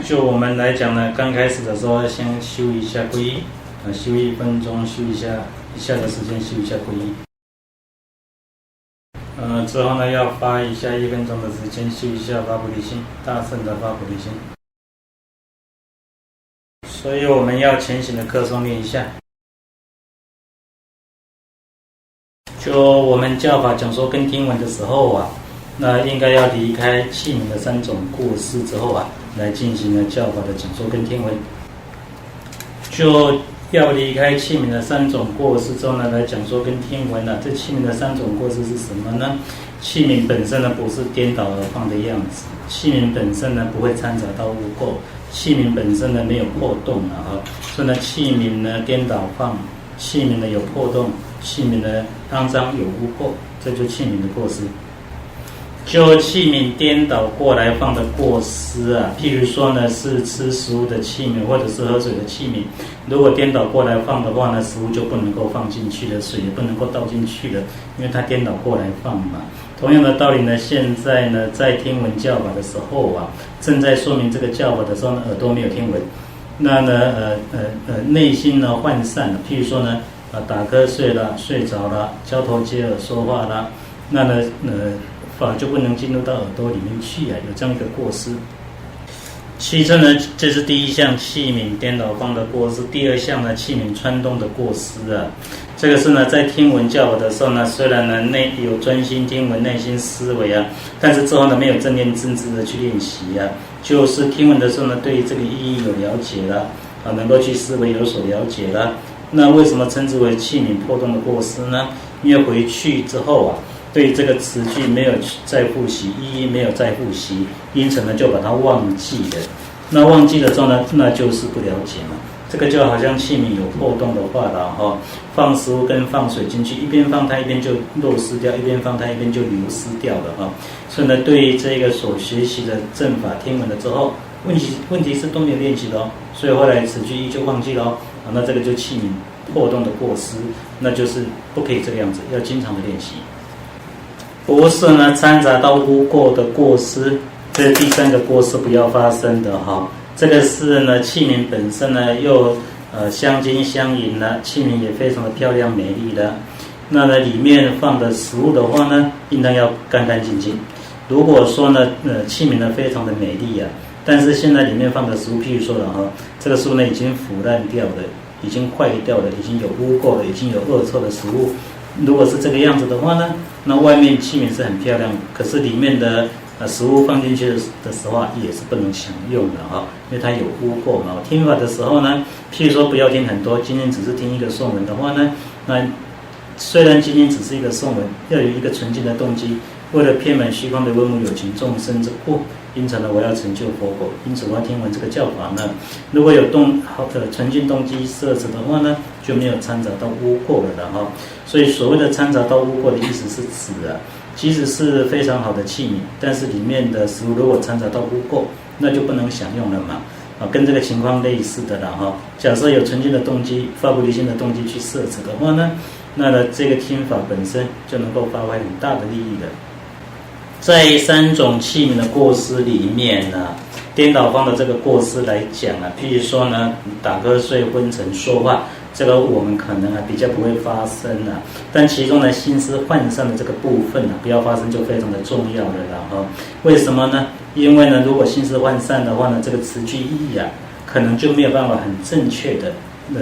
就我们来讲呢，刚开始的时候先修一下皈依，修1分钟，修一下的时间修一下皈依。之后呢，要发一下1分钟的时间修一下发菩提心，大乘的发菩提心。所以我们要前行的课诵念一下。就我们教法讲说跟听闻的时候啊，那应该要离开器皿的3种过失之后啊，来进行了教法的讲说跟听闻。就要离开器皿的3种过失之后呢，来讲说跟听闻啊，这器皿的3种过失是什么呢？器皿本身呢不是颠倒而放的样子，器皿本身呢不会掺杂到污垢，器皿本身呢没有破洞所以呢器皿呢颠倒放，器皿呢有破洞，器皿呢肮脏有污垢，这就是器皿的过失。就器皿颠倒过来放的过失啊，譬如说呢是吃食物的器皿或者是喝水的器皿，如果颠倒过来放的话呢，食物就不能够放进去了，水也不能够倒进去了，因为它颠倒过来放嘛。同样的道理呢，现在呢在听闻教法的时候啊，正在说明这个教法的时候呢，耳朵没有听闻，那呢内心呢涣散了，譬如说呢打瞌睡了、睡着了、交头接耳说话了，那呢法就不能进入到耳朵里面去啊，有这样一个过失。其次呢，这是第一项器皿颠倒放的过失。第二项呢，器皿穿洞的过失啊。这个是呢，在听闻教法的时候呢，虽然呢内有专心听闻、内心思维啊，但是之后呢没有正念正知的去练习啊。就是听闻的时候呢，对于这个意义有了解了能够去思维有所了解了。那为什么称之为器皿破洞的过失呢？因为回去之后啊，对这个词句没有再复习，意义没有再复习，因此呢就把它忘记了。那忘记了之后呢，那就是不了解嘛。这个就好像器皿有破洞的话了放食物跟放水进去，一边放它一边就漏失掉，一边放它一边就流失掉了所以呢，对于这个所学习的正法听闻了之后，问题是都没有练习的所以后来此句意就忘记了那这个就器皿破洞的过失，那就是不可以这个样子，要经常的练习。不是呢掺杂到污垢的过失，这是第3个过失不要发生的这个是呢器皿本身呢又香精相迎了，器皿也非常的漂亮美丽的。那呢里面放的食物的话呢，应当要干干净净。如果说呢器皿呢非常的美丽但是现在里面放的食物，譬如说了这个食物呢已经腐烂掉了，已经坏掉了，已经有污垢了，已经有恶臭的食物。如果是这个样子的话呢，那外面器皿是很漂亮，可是里面的食物放进去的时候也是不能享用的因为它有污垢嘛。听法的时候呢，譬如说不要听很多，今天只是听一个颂文的话呢，那虽然今天只是一个颂文，要有一个纯净的动机，为了遍满虚空的温母有情众生之故，因此呢我要成就佛果，因此我要听闻这个教法呢。如果有好的纯净动机摄持的话呢，就没有掺杂到污垢了所以所谓的掺杂到污垢的意思是指即使是非常好的器皿，但是里面的食物如果掺杂到污垢，那就不能享用了嘛跟这个情况类似的假设有纯净的动机、发菩提心的动机去摄持的话呢，那呢这个听法本身就能够发挥很大的利益的。在3种器皿的过失里面呢，颠倒放的这个过失来讲譬如说呢打瞌睡、昏沉、说话，这个我们可能比较不会发生但其中呢心思涣散的这个部分不要发生就非常的重要了为什么呢？因为呢如果心思涣散的话呢，这个词句意义可能就没有办法很正确的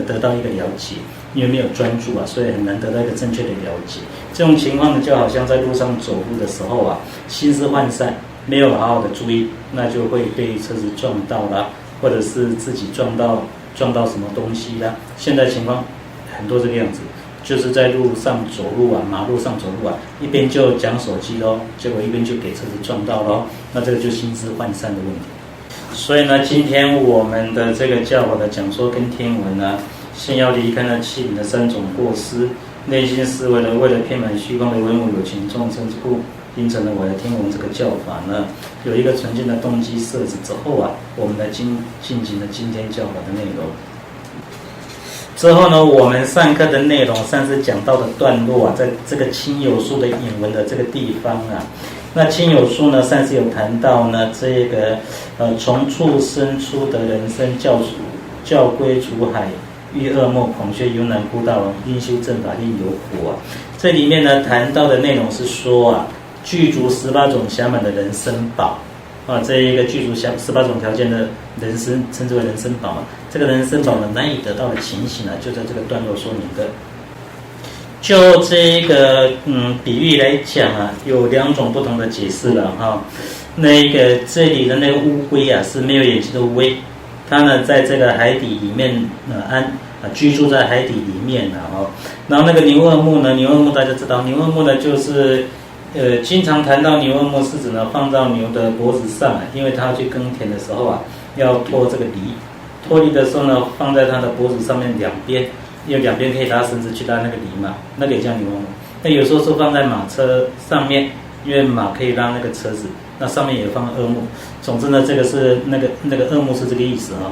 得到一个了解，因为没有专注所以很难得到一个正确的了解。这种情况呢就好像在路上走路的时候心思涣散，没有好好的注意，那就会被车子撞到了，或者是自己撞到什么东西啦。现在情况很多这个样子，就是在路上走路马路上走路一边就讲手机结果一边就给车子撞到那这个就心思涣散的问题。所以呢，今天我们的这个教法的讲说跟听闻先要离开那器皿的3种过失，内心思维为了遍满虚空的温母有情众生之故，因此呢我来听闻这个教法呢，有一个纯净的动机摄持之后我们来进行了今天教法的内容。之后呢，我们上课的内容上次讲到的段落在这个亲友书的引文的这个地方那亲友书呢，上次有谈到呢，这个从畜生出得人身，教归除海，遇恶莫孔雀，幽南孤大王，应修正法，令有苦啊。这里面呢谈到的内容是说啊，具足18种暇满的人身宝啊，这一个具足18种条件的人身，称之为人身宝嘛。这个人身宝呢难以得到的情形呢，就在这个段落说明的。就这个比喻来讲啊，有2种不同的解释了哈。那个这里的那个乌龟啊，是没有眼睛的乌龟，它呢在这个海底里面居住在海底里面的哈。然后那个牛耳目呢，牛耳目大家知道，牛耳目呢就是经常谈到牛耳目是指呢放到牛的脖子上啊，因为它去耕田的时候啊，要拖这个犁，拖犁的时候呢放在它的脖子上面两边。因为两边可以拉绳子去拉那个犁嘛，那个也叫牛耳目。那有时候是放在马车上面，因为马可以拉那个车子，那上面也放耳目。总之呢，这个是那个耳目是这个意思啊。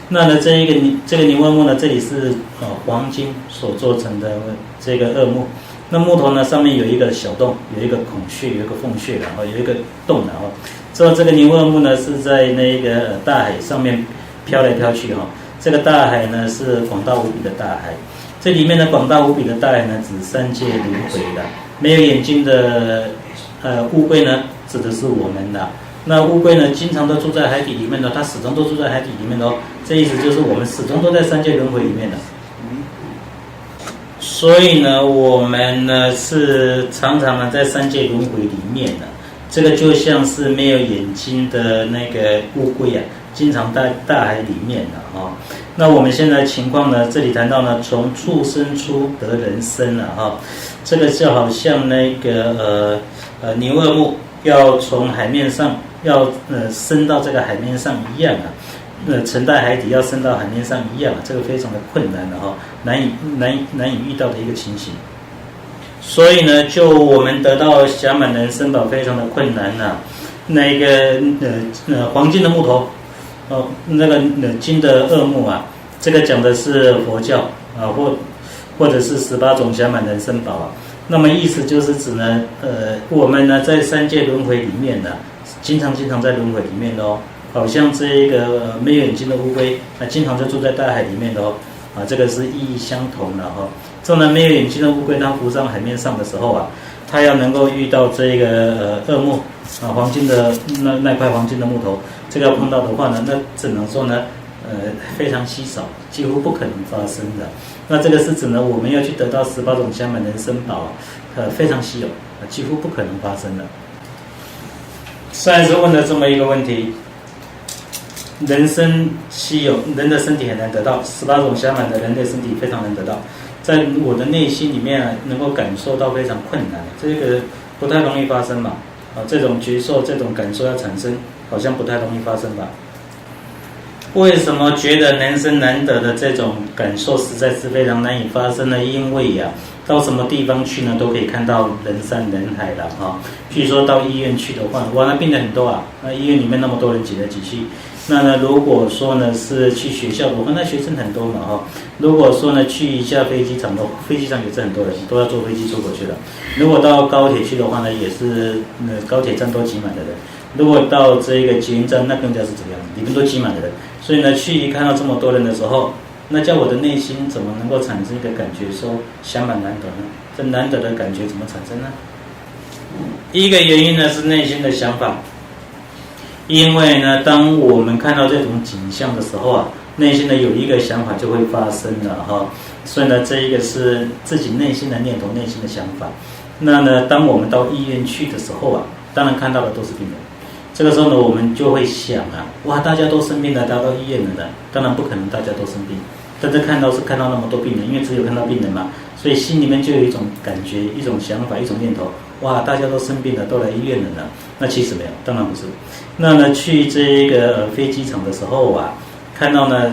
那呢，这个牛耳目呢，这里是黄金所做成的这个耳目。那木头呢，上面有一个小洞，有一个孔穴，有一个缝穴，然后有一个洞，然后之后这个牛耳目呢是在那个大海上面飘来飘去哈。这个大海呢是广大无比的大海，这里面的广大无比的大海呢指3界轮回的。没有眼睛的乌龟呢指的是我们的。那乌龟呢经常都住在海底里面的，它始终都住在海底里面的哦。这意思就是我们始终都在3界轮回里面的。所以呢，我们呢是常常呢在3界轮回里面的。这个就像是没有眼睛的那个乌龟啊。经常在大海里面的哈。那我们现在情况呢，这里谈到呢，从畜生出得人身了哈。这个就好像那个牛耳目要从海面上要升到这个海面上一样啊，沉在海底要升到海面上一样啊，这个非常的困难的哈，难以遇到的一个情形。所以呢，就我们得到暇满人身宝非常的困难呐。那个黄金的木头。那个金的耳目啊，这个讲的是佛教啊，或者是18种暇满人身宝啊。那么意思就是指呢，我们呢在3界轮回里面呢，经常在轮回里面的哦，好像这个没有眼睛的乌龟啊，经常就住在大海里面的哦，啊，这个是意义相同的哈。这呢没有眼睛的乌龟，它浮上海面上的时候啊，它要能够遇到这个耳目啊，黄金的那块黄金的木头。这个要碰到的话呢，那只能说呢，非常稀少，几乎不可能发生的。那这个是指呢，我们要去得到18种暇满人身宝，非常稀有，几乎不可能发生的。上一次问了这么一个问题：人身稀有，人的身体很难得到，18种暇满的人类身体非常难得到，在我的内心里面能够感受到非常困难，这个不太容易发生嘛。这种觉受、这种感受要产生，好像不太容易发生吧？为什么觉得人生难得的这种感受实在是非常难以发生呢？因为呀，到什么地方去呢，都可以看到人山人海了哈。譬如说到医院去的话，哇，那病人很多啊，那医院里面那么多人挤来挤去。那呢，如果说呢是去学校的话，那学生很多嘛哈。如果说呢去一下飞机场的话，飞机场也是很多人，都要坐飞机出国去了。如果到高铁去的话呢，也是高铁站都挤满的人。如果到这个捷运站，那更加是怎么样？里面都挤满的人。所以呢，去看到这么多人的时候，那叫我的内心怎么能够产生一个感觉说暇满难得呢？这难得的感觉怎么产生呢？一个原因呢是内心的想法。因为呢，当我们看到这种景象的时候啊，内心的有一个想法就会发生了哈。所以呢，这一个是自己内心的念头、内心的想法。那呢，当我们到医院去的时候啊，当然看到的都是病人。这个时候呢，我们就会想啊，哇，大家都生病了，大家到医院了呢，当然不可能大家都生病。但是看到那么多病人，因为只有看到病人嘛，所以心里面就有一种感觉、一种想法、一种念头，哇，大家都生病了，都来医院了呢。那其实没有，当然不是。那呢，去这个飞机场的时候啊，看到呢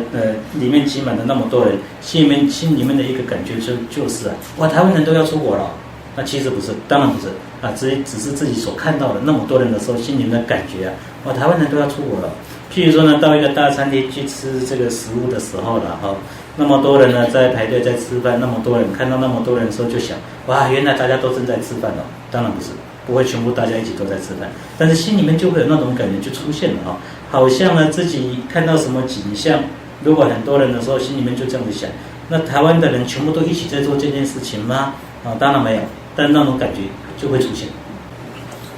里面挤满了那么多人，心里面的一个感觉就是啊，哇，台湾人都要出国了。那其实不是，当然不是啊，只是自己所看到的那么多人的时候，心里面的感觉啊，哇，台湾人都要出国了。譬如说呢，到一个大餐厅去吃这个食物的时候了哈，那么多人呢在排队在吃饭，那么多人看到那么多人的时候就想，哇，原来大家都正在吃饭了。当然不是，不会全部大家一起都在吃饭，但是心里面就会有那种感觉就出现了啊，好像呢自己看到什么景象，如果很多人的时候心里面就这样子想，那台湾的人全部都一起在做这件事情吗？当然没有，但那种感觉就会出现。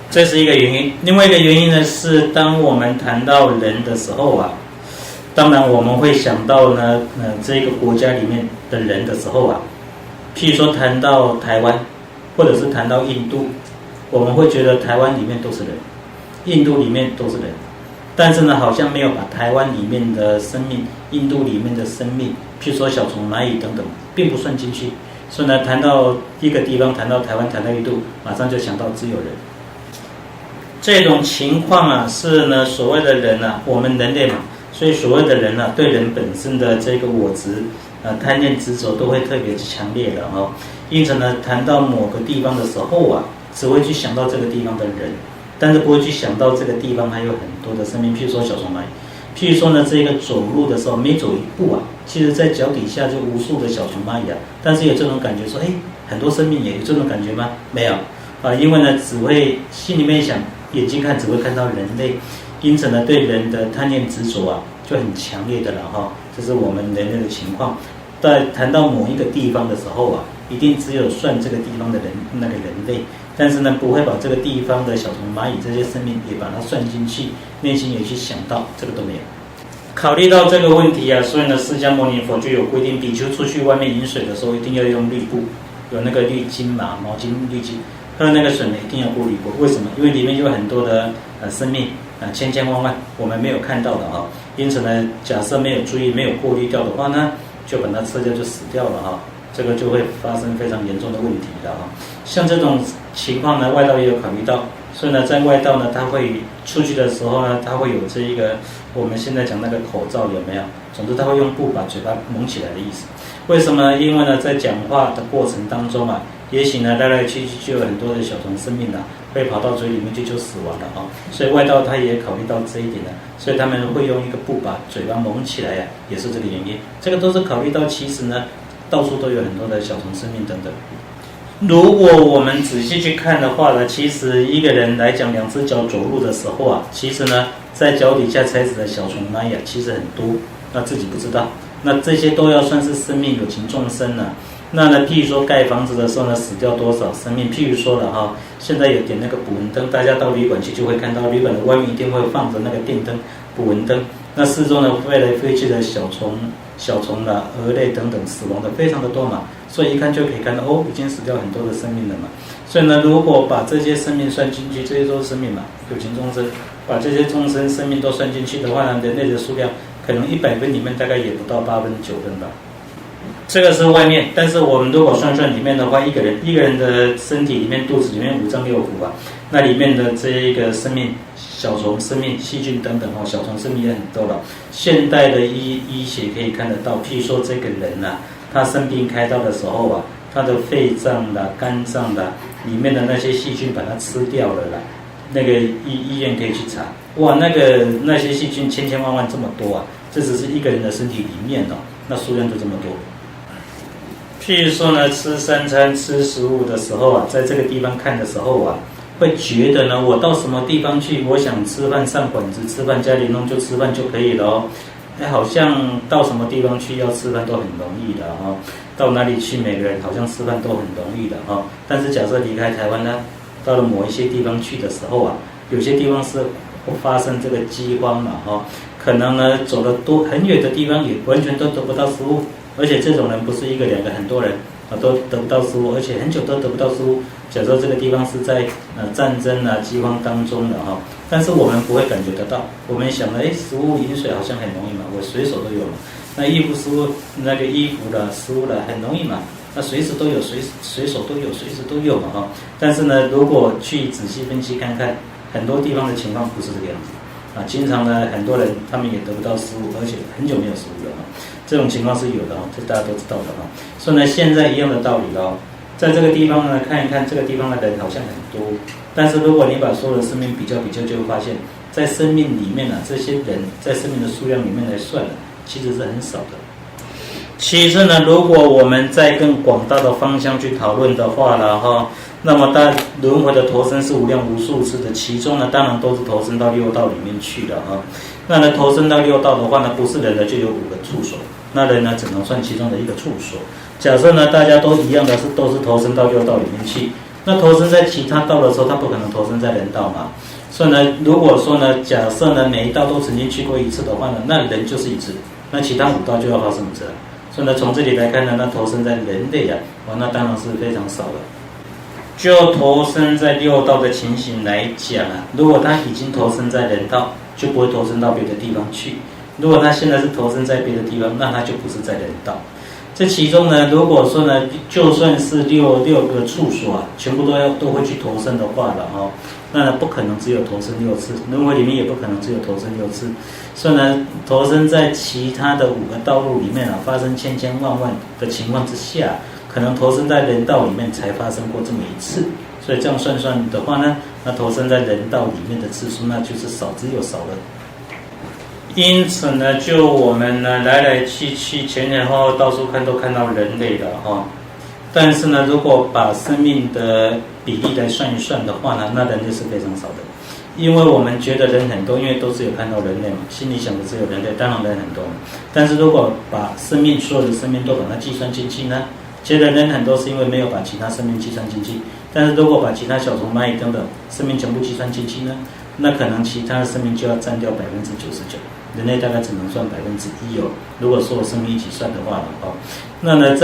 这是一个原因。另外一个原因呢是，当我们谈到人的时候啊，当然我们会想到呢，这个国家里面的人的时候啊，譬如说谈到台湾，或者是谈到印度，我们会觉得台湾里面都是人，印度里面都是人，但是呢，好像没有把台湾里面的生命、印度里面的生命，譬如说小虫、蚂蚁等等，并不算进去。所以呢，谈到一个地方，谈到台湾，谈到印度，马上就想到只有人。这种情况啊，是呢所谓的人啊，我们人类嘛，所以所谓的人啊，对人本身的这个我执、贪念执着都会特别强烈的哦。因此呢，谈到某个地方的时候啊，只会去想到这个地方的人，但是不会去想到这个地方还有很多的生命，譬如说小虫、蚂蚁，譬如说呢，这个走路的时候每走一步啊，其实在脚底下就无数的小虫、蚂蚁啊，但是有这种感觉说，很多生命也有这种感觉吗？没有啊，因为呢，只会心里面想。眼睛看只会看到人类，因此呢，对人的贪念执着啊，就很强烈的了哈。这是我们人类的情况。在谈到某一个地方的时候啊，一定只有算这个地方的人那个人类，但是呢，不会把这个地方的小虫、蚂蚁这些生命也把它算进去，内心也去想到，这个都没有。考虑到这个问题啊，所以呢，释迦牟尼佛就有规定，比丘出去外面饮水的时候，一定要用绿布，有那个绿巾嘛，毛巾、绿巾。喝那个水呢，一定要过滤过。为什么？因为里面有很多的生命千千万万，我们没有看到的哈。因此呢，假设没有注意、没有过滤掉的话呢，就把它吃掉就死掉了哈。这个就会发生非常严重的问题的哈。像这种情况呢，外道也有考虑到，所以呢，在外道呢，他会出去的时候呢，他会有这一个我们现在讲那个口罩有没有？总之他会用布把嘴巴蒙起来的意思。为什么呢？因为呢，在讲话的过程当中啊。也许呢，来来去去就有很多的小虫生命会跑到嘴里面去就死亡了啊。所以外道他也考虑到这一点所以他们会用一个布把嘴巴蒙起来也是这个原因。这个都是考虑到，其实呢，到处都有很多的小虫生命等等。如果我们仔细去看的话呢，其实一个人来讲，两只脚走路的时候啊，其实呢，在脚底下踩死的小虫、蚂蚁其实很多，那自己不知道。那这些都要算是生命有情众生那呢，譬如说盖房子的时候呢，死掉多少生命？譬如说了哈，现在有点那个捕蚊灯，大家到旅馆去就会看到，旅馆的外面一定会放着那个电灯、捕蚊灯。那四周呢，飞来飞去的小虫啦、蛾类等等，死亡的非常的多嘛。所以一看就可以看到，已经死掉很多的生命了嘛。所以呢，如果把这些生命算进去，这些都是生命嘛，有情众生，把这些众生生命都算进去的话呢，人类的数量可能100分里面大概也不到8分9分吧。这个是外面，但是我们如果算里面的话，一个人的身体里面、肚子里面5脏6腑那里面的这一个生命、小虫生命、细菌等等小虫生命也很多了。现代的医学可以看得到，譬如说这个人他生病开刀的时候他的肺脏啦、肝脏啦里面的那些细菌把它吃掉了啦。那个医院可以去查，那些细菌千千万万这么多这只是一个人的身体里面那数量就这么多。譬如说呢，吃3餐吃食物的时候在这个地方看的时候会觉得呢，我到什么地方去，我想吃饭上馆子吃饭，家里弄就吃饭就可以了好像到什么地方去要吃饭都很容易的到哪里去每个人好像吃饭都很容易的但是假设离开台湾呢，到了某一些地方去的时候有些地方是发生这个饥荒嘛可能呢走了很远的地方也完全都得不到食物。而且这种人不是1个2个，很多人都得不到食物，而且很久都得不到食物。假设这个地方是在战争饥荒当中的但是我们不会感觉得到。我们想食物饮水好像很容易嘛，我随手都有嘛。那衣服食物那个衣服的食物的很容易嘛，那随时都有，随手都有，随时都有嘛但是呢，如果去仔细分析看看，很多地方的情况不是这个样子经常呢很多人他们也得不到食物，而且很久没有食物了这种情况是有的这大家都知道的所以呢，现在一样的道理在这个地方呢看一看，这个地方的人好像很多，但是如果你把所有的生命比较，就会发现，在生命里面这些人在生命的数量里面来算其实是很少的。其实呢，如果我们在更广大的方向去讨论的话那么轮回的投生是无量无数次的，其中呢当然都是投生到六道里面去的啊。那呢投生到六道的话呢，不是人呢就有5个处所，那人呢只能算其中的一个处所。假设呢大家都一样的都是投生到六道里面去，那投生在其他道的时候，他不可能投生在人道嘛。所以呢，如果说呢，假设呢每一道都曾经去过一次的话呢，那人就是一次，那其他5道就要发生5次了。所以呢，从这里来看呢，那投生在人类啊，那当然是非常少了。就投生在六道的情形来讲啊，如果他已经投生在人道，就不会投生到别的地方去。如果他现在是投生在别的地方，那他就不是在人道。这其中呢，如果说呢，就算是六个处所啊，全部都会去投生的话了哦，那不可能只有投生6次，轮回里面也不可能只有投生6次。所以呢，投生在其他的5个道路里面啊，发生千千万万的情况之下，可能投生在人道里面才发生过这么一次。所以这样算的话呢，那投生在人道里面的次数，那就是少之又少了。因此呢，就我们呢来来去去前前后后到处看都看到人类了哈。但是呢，如果把生命的比例来算一算的话呢，那人类是非常少的。因为我们觉得人很多，因为都只有看到人类嘛，心里想的只有人类，当然人很多。但是如果把所有的生命都把它计算进去呢，觉得人很多是因为没有把其他生命计算进去。但是如果把其他小虫、蚂蚁等等生命全部计算进去呢，那可能其他的生命就要占掉99%。人类大概只能算1%哦。如果所有生命一起算的话哦，那呢，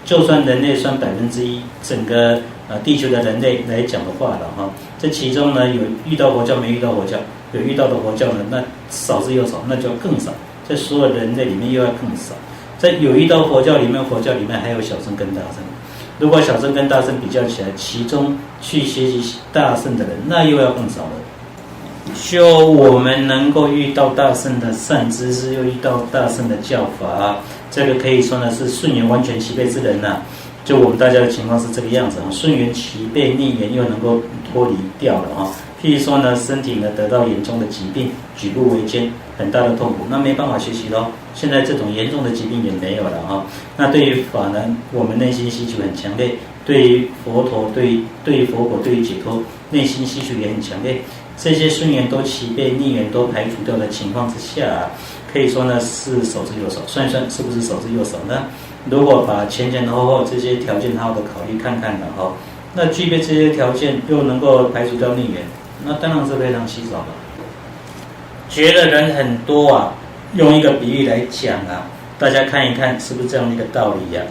就算人类算1%，整个地球的人类来讲的话了哈，这其中呢有遇到佛教没遇到佛教，有遇到的佛教呢，那少之又少，那就更少。在所有人类里面又要更少。在有遇到佛教里面还有小乘跟大乘。如果小乘跟大乘比较起来，其中去学习大乘的人，那又要更少了。就我们能够遇到大乘的善知识，又遇到大乘的教法，这个可以说呢是顺缘完全齐备之人呐。就我们大家的情况是这个样子啊，顺缘齐备，逆缘又能够脱离掉了啊。譬如说呢，身体呢得到严重的疾病，举步维艰，很大的痛苦，那没办法学习咯。现在这种严重的疾病也没有了啊。那对于法呢，我们内心需求很强烈；对于佛陀，对于佛果，对于解脱，内心需求也很强烈。这些顺缘都齐备，逆缘都排除掉的情况之下，可以说呢是少之又少。算一算是不是少之又少呢？如果把前前后后这些条件好好的考虑看看的哈，那具备这些条件又能够排除掉逆缘，那当然是非常稀少的。觉得人很多啊，用一个比喻来讲啊，大家看一看是不是这样的一个道理呀？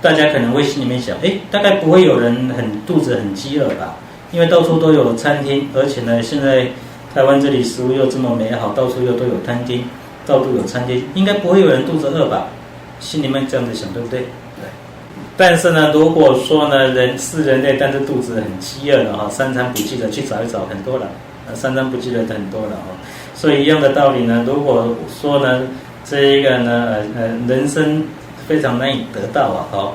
大家可能会心里面想，大概不会有人肚子很饥饿吧？因为到处都有餐厅，而且呢，现在台湾这里食物又这么美好，到处又都有餐厅，到处有餐厅，应该不会有人肚子饿吧？心里面这样子想，对不对？对。但是呢，如果说呢，人是人类，但是肚子很饥饿的哈，三餐不继的去找一找，很多了，三餐不继的很多了哈。所以一样的道理呢，如果说呢，这一个呢，人生非常难以得到啊，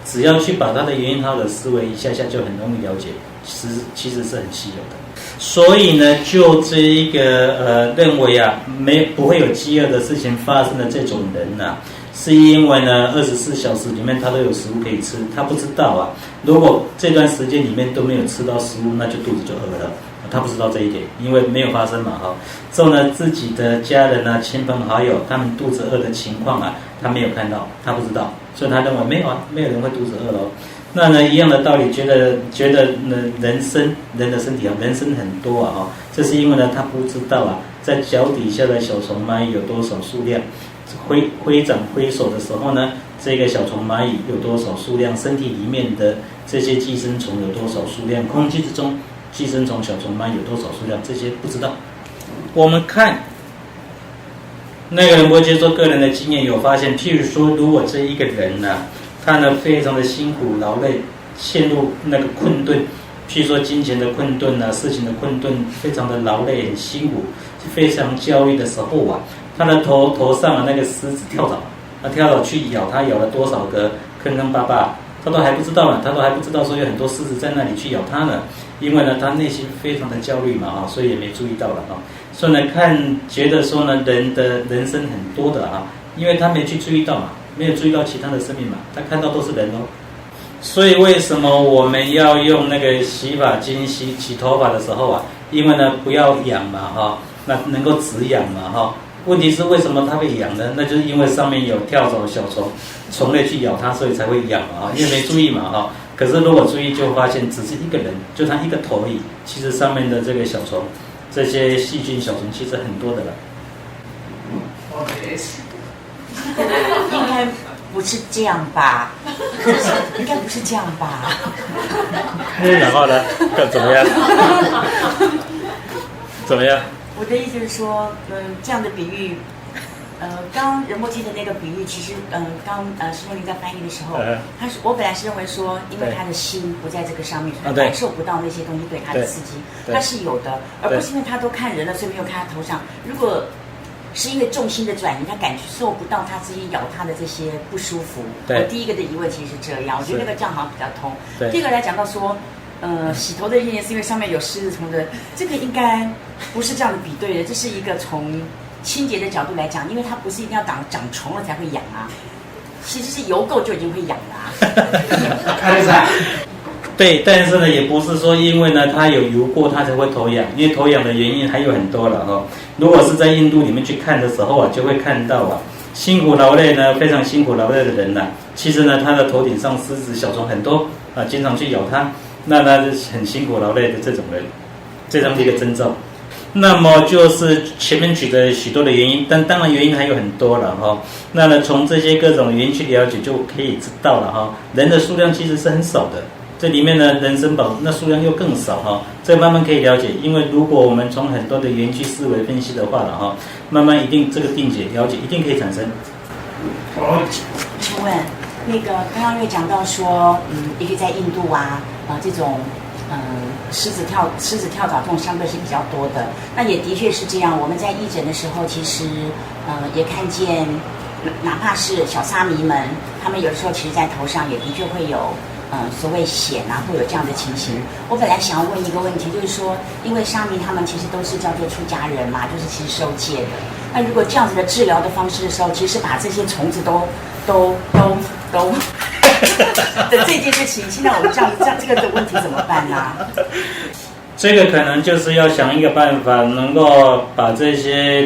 只要去把它的原因好的思维一下下就很容易了解，其实是很稀有的。所以呢，就这一个认为啊，不会有饥饿的事情发生的这种人啊，是因为呢24小时里面他都有食物可以吃，他不知道啊，如果这段时间里面都没有吃到食物，那就肚子就饿了。他不知道这一点，因为没有发生嘛哈。之后呢，自己的家人啊、亲朋好友，他们肚子饿的情况啊，他没有看到，他不知道，所以他认为没有啊，没有人会肚子饿咯。那呢，一样的道理，觉得呢，人的身体啊，人参很多啊哈，这是因为呢，他不知道啊，在脚底下的小虫蚂蚁有多少数量，挥掌挥手的时候呢，这个小虫蚂蚁有多少数量，身体里面的这些寄生虫有多少数量，空气之中寄生虫、小虫蚂蚁有多少数量，这些不知道。我们看那个仁波切说个人的经验有发现，譬如说，如果这一个人呢，他呢非常的辛苦劳累，陷入那个困顿，譬如说金钱的困顿啊，事情的困顿，非常的劳累，很辛苦，非常焦虑的时候啊，他的头上啊那个狮子跳蚤，跳蚤去咬他，咬了多少个坑坑巴巴，他都还不知道呢，他都还不知道说有很多狮子在那里去咬他呢，因为呢他内心非常的焦虑嘛所以也没注意到了所以呢觉得说呢人的人生很多的因为他没去注意到嘛，没有注意到其他的生命嘛，他看到都是人所以为什么我们要用那个洗发精洗头发的时候啊？因为呢不要痒嘛哈，那能够止痒嘛哈。问题是为什么它会痒呢？那就是因为上面有跳蚤小虫类去咬它，所以才会痒嘛哈。因为没注意嘛哈。可是如果注意就发现，只是一个人，就他一个头而已，其实上面的这个小虫，这些细菌小虫其实很多的了。应该不是这样吧？应该不是这样吧？然后呢？怎么样？怎么样？我的意思是说，这样的比喻，刚仁波切的那个比喻，其实，师兄您在翻译的时候，我本来是认为说，因为他的心不在这个上面，所以感受不到那些东西对他的刺激，他是有的，而不是因为他都看人了，所以没有看他头上。如果是因为重心的转移，他感受不到他自己咬他的这些不舒服。我第一个的疑问其实是这样，我觉得那个这样好像比较通。第二个来讲到说，洗头的原因是因为上面有虱子虫的，这个应该不是这样的比对的，这是一个从清洁的角度来讲，因为它不是一定要长虫了才会痒啊，其实是油垢就已经会痒了啊。对，但是呢，也不是说因为呢它有油过它才会头痒，因为头痒的原因还有很多了哈。如果是在印度里面去看的时候啊，就会看到啊，辛苦劳累呢，非常辛苦劳累的人呢，其实呢他的头顶上虱子小虫很多啊，经常去咬他，那是很辛苦劳累的这种人，这样的一个征兆。那么就是前面举的许多的原因，但当然原因还有很多了哈。那呢从这些各种原因去了解，就可以知道了哈。人的数量其实是很少的。这里面呢，人参宝那数量又更少哈，这慢慢可以了解。因为如果我们从很多的园区思维分析的话了哈，慢慢一定这个定解了解一定可以产生。请问那个刚刚又讲到说，也许在印度啊这种狮子跳蚤这种相对是比较多的，那也的确是这样。我们在义诊的时候，其实也看见，哪怕是小沙弥们，他们有的时候其实在头上也的确会有。所谓癣啊，会有这样的情形。我本来想要问一个问题，就是说，因为沙弥他们其实都是叫做出家人嘛，就是其实受戒的。那如果这样子的治疗的方式的时候，其实把这些虫子都的这件事情，现在我们这样这个的问题怎么办呢？这个可能就是要想一个办法，能够把这些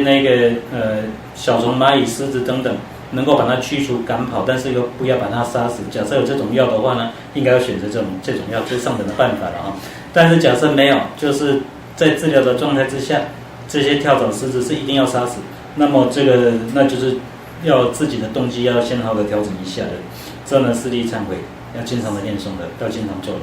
小虫、蚂蚁、虱子等等。能够把它驱除赶跑，但是又不要把它杀死。假设有这种药的话呢，应该要选择这种药最上等的办法了啊。但是假设没有，就是在治疗的状态之下，这些跳蚤虱子是一定要杀死。那么那就是要自己的动机要先好的调整一下的。这呢是力忏悔，要经常的念诵的，要经常做的。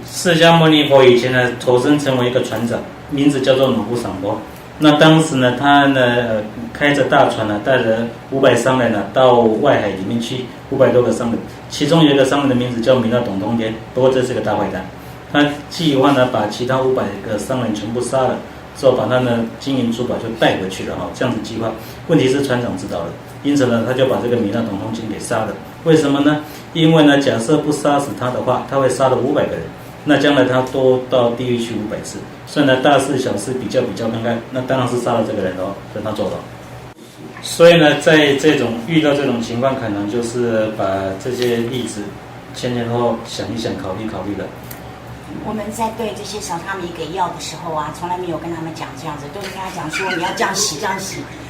释迦牟尼佛以前呢投身成为一个船长，名字叫做努布赏波。那当时呢，他呢开着大船呢，带着500商人呢到外海里面去，500多个商人，其中有一个商人的名字叫弥勒董通天，不过这是个大坏蛋，他计划呢把其他500个商人全部杀了，之后把他呢金银珠宝就带回去了哈，这样子计划。问题是船长知道了，因此呢他就把这个弥勒董通天给杀了。为什么呢？因为呢假设不杀死他的话，他会杀了500个人。那将来他多到地狱去500次，所以呢大事小事比较看看，那当然是杀了这个人哦，所以他做到。所以呢，在遇到这种情况，可能就是把这些例子前后后想一想，考虑了。我们在对这些小沙弥给药的时候啊，从来没有跟他们讲这样子，都是跟他讲说你要这样洗，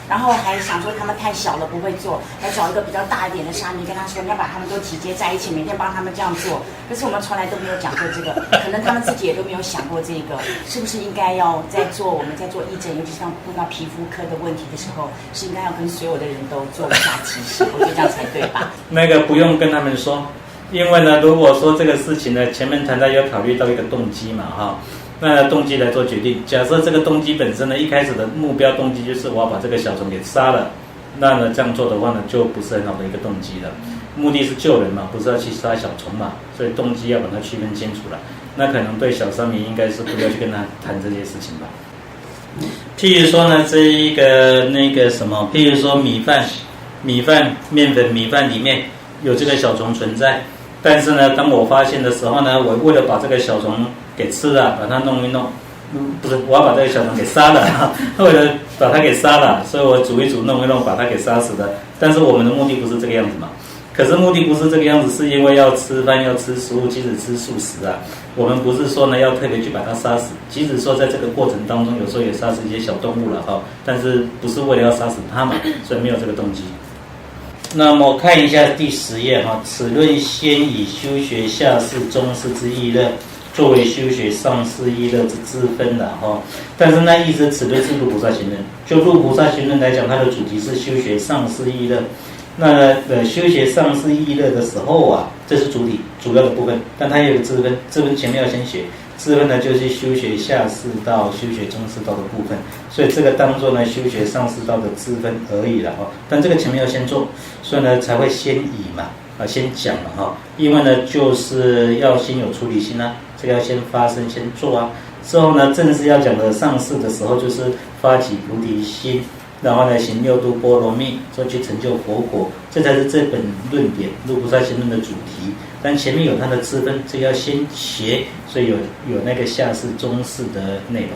然后还想说他们太小了不会做，来找一个比较大一点的沙弥跟他说你要把他们都集结在一起，每天帮他们这样做。可是我们从来都没有讲过这个，可能他们自己也都没有想过这个，是不是应该要我们在做义诊，尤其是像碰到皮肤科的问题的时候，是应该要跟所有的人都做一下提醒，我觉得这样才对吧？那个不用跟他们说。因为呢，如果说这个事情呢，前面谈到要考虑到一个动机嘛，哈，那动机来做决定。假设这个动机本身呢，一开始的目标动机就是我要把这个小虫给杀了，那呢这样做的话呢，就不是很好的一个动机了。目的是救人嘛，不是要去杀小虫嘛，所以动机要把它区分清楚了。那可能对小沙弥应该是不要去跟他谈这些事情吧。譬如说呢，这一个譬如说米饭、面粉、米饭里面有这个小虫存在。但是呢，当我发现的时候呢，我为了把这个小虫给吃了，把它弄一弄，不是，我要把这个小虫给杀了，为了把它给杀了，所以我煮一煮，弄一弄，把它给杀死的。但是我们的目的不是这个样子嘛？可是目的不是这个样子，是因为要吃饭，要吃食物，即使吃素食啊，我们不是说呢要特别去把它杀死，即使说在这个过程当中，有时候也杀死一些小动物了哈，但是不是为了要杀死它们，所以没有这个动机。那么看一下第10页哈，此论先以修学下士、中士之意乐，作为修学上士意乐之支分的哈。但是那意思此论是入菩萨行论，就入菩萨行论来讲，它的主题是修学上士意乐。那修学上士意乐的时候啊，这是主体主要的部分，但它也有支分，支分前面要先学。支分呢，就是修学下士道、修学中士道的部分，所以这个当做呢修学上士道的支分而已了哈。但这个前面要先做，所以呢才会先以嘛先讲了哈。因为呢就是要先有出离心啊，这个要先发生先做啊。之后呢正式要讲的上士的时候，就是发起菩提心，然后呢行6度波罗蜜，说去成就佛果，这才是这本论点入菩萨行论的主题。但前面有它的支分，这要先学，所以有那个下士、中士的内容。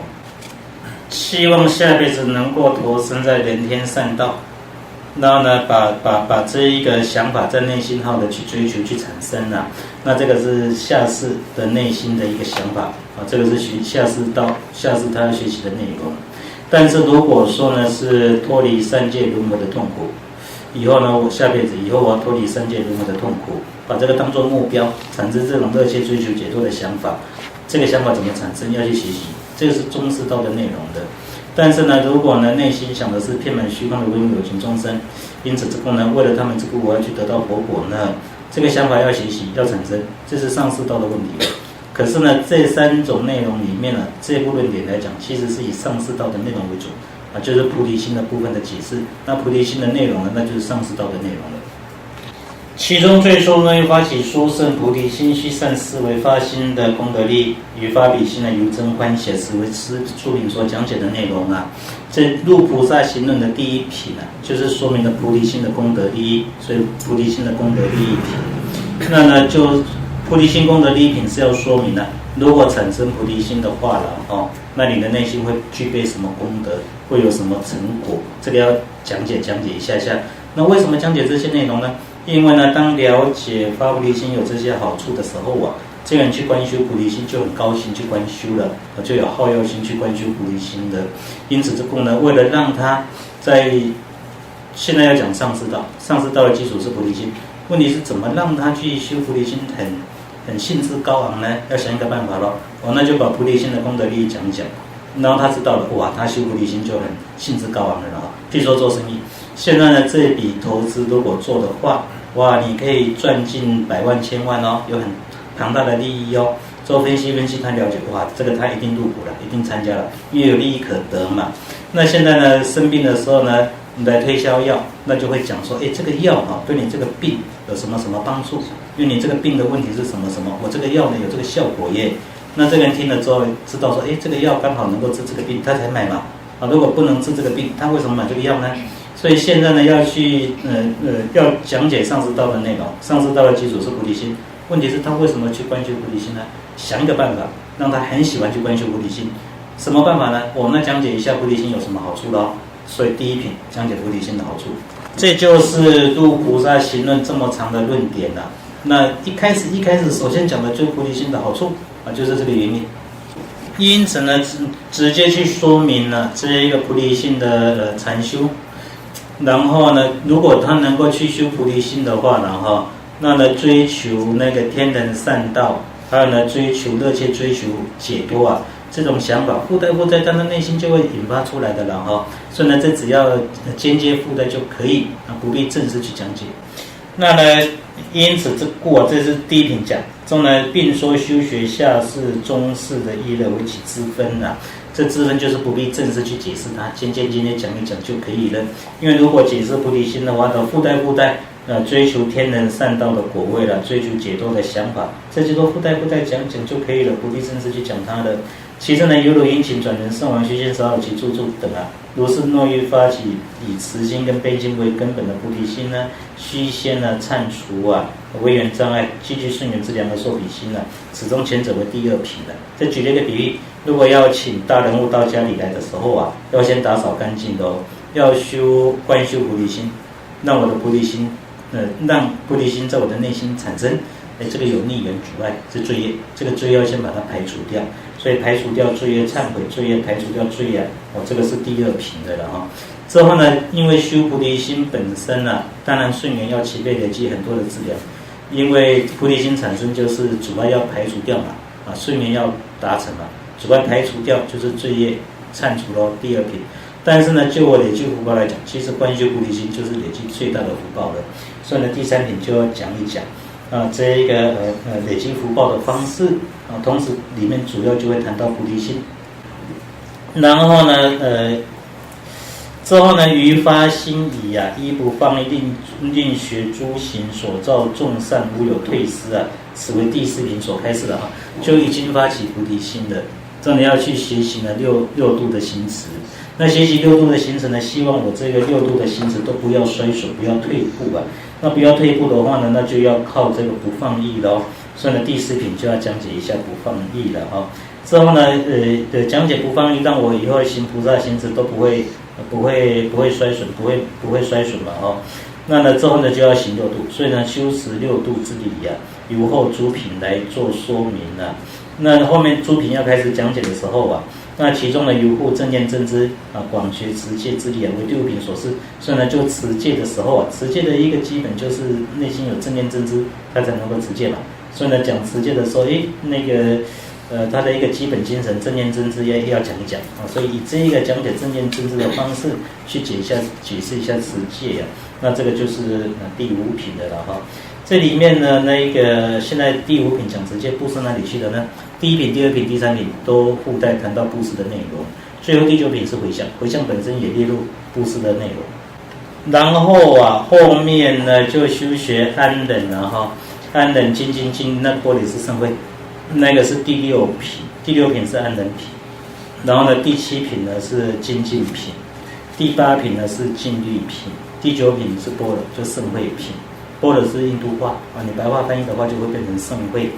希望下辈子能够投身在人天善道，然后呢，把这一个想法在内心好的去追求、去产生啊。那这个是下士的内心的一个想法啊，这个是下士他要学习的内容。但是如果说呢是脱离三界轮回的痛苦，以后呢我下辈子以后我要脱离三界轮回的痛苦，把这个当作目标，产生这种热切追求解脱的想法。这个想法怎么产生？要去学习，这个是中士道的内容的。但是呢，如果呢内心想的是遍满虚空的唯有情众生，因此这个呢为了他们这个我要去得到佛果呢，这个想法要学习要产生，这是上士道的问题了。可是呢，这3种内容里面呢，这部论点来讲，其实是以上士道的内容为主啊，就是菩提心的部分的解释。那菩提心的内容呢，那就是上士道的内容了。其中最初呢，发起殊胜菩提心，须善思维发心的功德力，与发彼心的由真欢喜思维是书品所讲解的内容啊。这入菩萨行论的第1品啊，就是说明了菩提心的功德第一，所以菩提心的功德第1品。那呢，就菩提心功德第1品是要说明呢，如果产生菩提心的话了那你的内心会具备什么功德，会有什么成果，这个要讲解一下下。那为什么讲解这些内容呢？因为呢，当了解发菩提心有这些好处的时候啊，这个人去观修菩提心就很高兴去观修了，就有好药心去观修菩提心的。因此这个呢，为了让他在现在要讲上士道，上士道的基础是菩提心，问题是怎么让他去修菩提心很兴致高昂呢？要想一个办法咯。那就把菩提心的功德利益讲讲，然后他知道了，哇，他修菩提心就很兴致高昂的了。譬如说做生意，现在呢这笔投资如果做的话，哇，你可以赚进100万、1000万哦，有很庞大的利益哦。做分析，他了解，哇，这个他一定入股了，一定参加了，因为有利益可得嘛。那现在呢生病的时候呢，你来推销药，那就会讲说，这个药对你这个病有什么什么帮助？因为你这个病的问题是什么，我这个药呢有这个效果耶。那这个人听了之后知道说，这个药刚好能够治这个病，他才买嘛。如果不能治这个病，他为什么买这个药呢？所以现在呢要去要讲解上士道的内容。上士道的基础是菩提心，问题是他为什么去观修菩提心呢？想一个办法让他很喜欢去观修菩提心。什么办法呢？我们来讲解一下菩提心有什么好处咯。所以第1品讲解菩提心的好处，这就是入菩萨行论这么长的论点啦。那一开始首先讲的就是菩提心的好处就是这个原因。因此呢直接去说明了这一个菩提心的禅修。然后呢，如果他能够去修菩提心的话呢那呢追求那个天人善道，还有呢热切追求解脱这种想法附带他的内心就会引发出来的了所以呢这只要间接附带就可以不必正式去讲解。那呢因此这是第1品讲中呢，并说修学下士、中士的意乐为其支分这支分就是不必正式去解释它，间接讲一讲就可以了。因为如果解释菩提心的话，附带追求天人善道的果位了，追求解脱的想法，这些都附带讲就可以了，不必正式去讲它的。其次呢，犹如殷勤转人圣王须先少有其著作等如是若欲发起以慈心跟悲心为根本的菩提心呢，须先呢忏除违缘障碍，积聚顺缘之良的受比心此中前者为第2品这举了一个比喻，如果要请大人物到家里来的时候要先打扫干净的要观修菩提心，让我的菩提心让菩提心在我的内心产生，这个有逆缘阻碍是罪业，这个罪业要先把它排除掉，所以排除掉罪业，忏悔罪业，排除掉罪业，这个是第2品的了哈。之后呢，因为修菩提心本身啊，当然顺缘要齐备累积很多的资粮，因为菩提心产生就是阻碍要排除掉嘛，顺缘要达成嘛，阻碍排除掉就是罪业忏除咯，第2品。但是呢，就我累积福报来讲，其实观修菩提心就是累积最大的福报了。所以呢，第3品就要讲一讲这一个累积福报的方式同时里面主要就会谈到菩提心。然后呢，之后呢，于发心已一不放逸，令学诸行所造众善，无有退失此为第4品所开示的就已经发起菩提心的，真的要去学习呢六度的行持。那学习6度的行持呢，希望我这个6度的行持都不要衰损，不要退步那不要退步的话呢，那就要靠这个不放逸了所以呢，第4品就要讲解一下不放逸了之后呢，讲解不放逸，让我以后行菩萨行持都不会衰损，不会衰损嘛那呢之后呢就要行6度，所以呢修持6度之理由后诸品来做说明那后面诸品要开始讲解的时候那其中的由护正念正知广学持戒之理为第5品所示。所以呢，就持戒的时候持戒的一个基本就是内心有正念正知，它才能够持戒嘛。所以呢，讲持戒的时候，它的一个基本精神正念正知要讲一讲所以以这一个讲解正念正知的方式去解释一下持戒那这个就是第5品的了这里面呢，现在第5品讲持戒布施哪里去了呢？第1品、第2品、第3品都附带谈到布施的内容，最后第9品是回向，回向本身也列入布施的内容。然后后面呢就修学安忍安忍精进精，那玻璃是圣慧，那个是第6品，第6品是安忍品。然后呢，第7品呢是精进品，第8品呢是净律品，第9品是般若，就圣慧品。般若是印度话你白话翻译的话就会变成圣慧。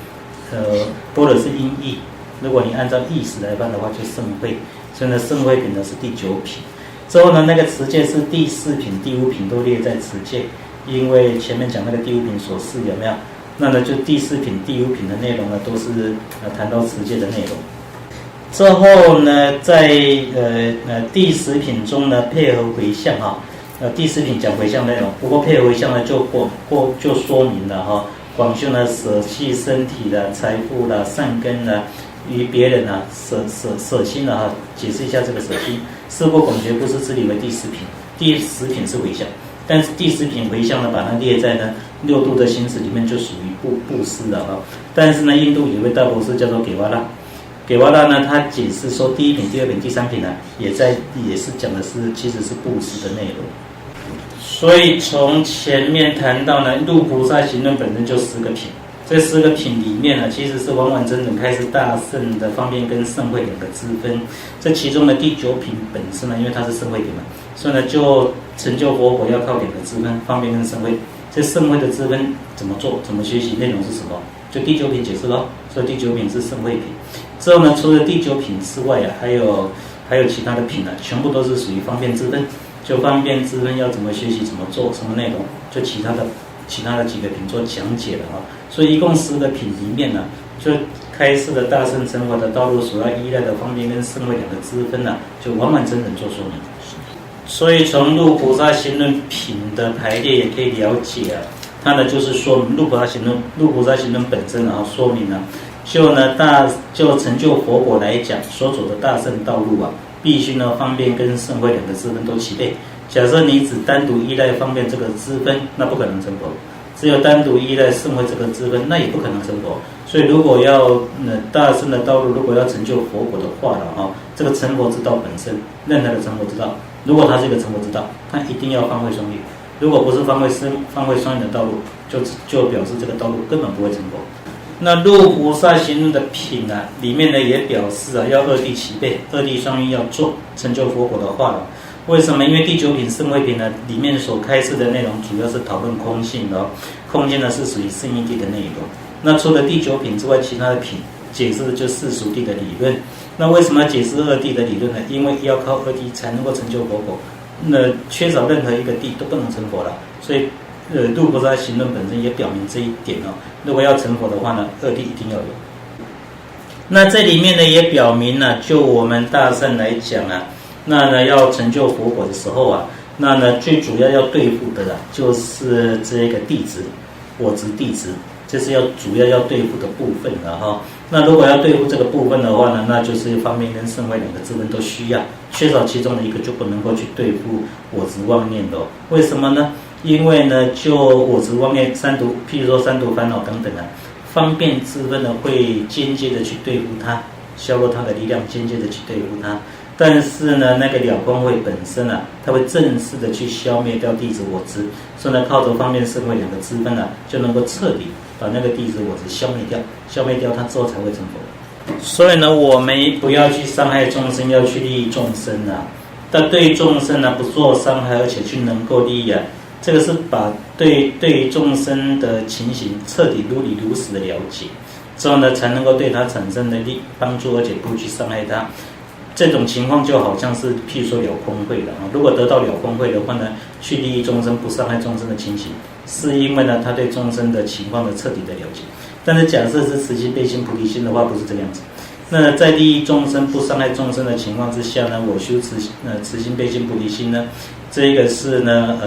般若是音译，如果你按照意思来翻的话，就圣慧。所以呢，圣慧品呢是第9品。之后呢，那个持戒是第4品、第5品都列在持戒，因为前面讲那个第5品所示有没有？那呢，就第4品、第5品的内容呢，都是谈到持戒的内容。之后呢，在第10品中呢，配合回向第4品讲回向内容，不过配合回向呢就说明了广修呢，舍弃身体的财富的善根的于别人舍心的解释一下这个舍心。是过广学布施之理为第10品，第10品是回向，但是第10品回向呢，把它列在呢6度的行持里面，就属于布施的但是呢，印度有位大博士叫做给瓦拉，给瓦拉呢，他解释说第1品、第2品、第3品呢，也是讲的是其实是布施的内容。所以从前面谈到呢，入菩萨行论本身就10个品，这10个品里面呢，其实是完完整整开始大圣的方便跟圣慧2个支分。这其中的第9品本身呢，因为它是圣慧品嘛，所以呢就成就佛果要靠2个支分，方便跟圣慧。这圣慧的支分怎么做，怎么学习，内容是什么？就第9品解释咯。所以第9品是圣慧品。之后呢，除了第9品之外还有其他的品全部都是属于方便支分。就方便支分要怎么学习，怎么做，什么内容，就其他的几个品做讲解了所以一共10个品里面呢，就开示了大圣成佛的道路所要依赖的方便跟圣慧2个支分就完完整整做说明。所以从入菩萨行论品的排列也可以了解它呢就是说明入菩萨行论本身说明就成就佛果来讲所走的大圣道路必须呢方便跟圣慧2个支分都齐备。假设你只单独依赖方便这个支分，那不可能成佛；只有单独依赖圣慧这个支分，那也不可能成佛。所以如果要大圣的道路，如果要成就佛果的话这个成佛之道本身，任何的成佛之道，如果它是一个成佛之道，它一定要方慧双运。如果不是方慧双运的道路，就表示这个道路根本不会成佛。那入菩萨行论的品里面呢也表示要2谛齐备，2谛双运要做，成就佛果的话为什么？因为第9品圣慧品呢里面所开示的内容主要是讨论空性的空性呢是属于圣义谛的内容。那除了第9品之外，其他的品解释的就世俗谛的理论。那为什么要解释2谛的理论呢？因为要靠2谛才能够成就佛果，那缺少任何一个谛都不能成佛了。所以度菩萨行论本身也表明这一点哦。如果要成佛的话呢，二谛一定要有。那这里面呢也表明了，就我们大乘来讲啊，那呢要成就佛果的时候啊，那呢最主要对付的就是这个弟子，我执弟子，这是主要要对付的部分了哈。那如果要对付这个部分的话呢，那就是方便跟胜慧两个支分都需要，缺少其中的一个就不能够去对付我执妄念的。为什么呢？因为呢，就我执妄念三毒，譬如说三毒烦恼等等啊，方便支分呢会间接的去对付它，削弱它的力量，间接的去对付它。但是呢，那个了空慧本身啊，它会正式的去消灭掉弟子我执，所以呢，靠着方便胜慧两个支分啊，就能够彻底把那个弟子我执消灭掉，消灭掉它之后才会成佛。所以呢，我们不要去伤害众生，要去利益众生啊。但对众生呢，不做伤害，而且去能够利益啊，这个是把对于众生的情形彻底如理如实的了解，之后呢，才能够对他产生的帮助，而且不去伤害他。这种情况就好像是譬如说了空慧的啊，如果得到了空慧的话呢，去利益众生，不伤害众生的情形，是因为呢他对众生的情况的彻底的了解。但是假设是慈心悲心菩提心的话，不是这个样子。那在利益众生不伤害众生的情况之下呢，我修慈心悲心菩提心呢，这个是呢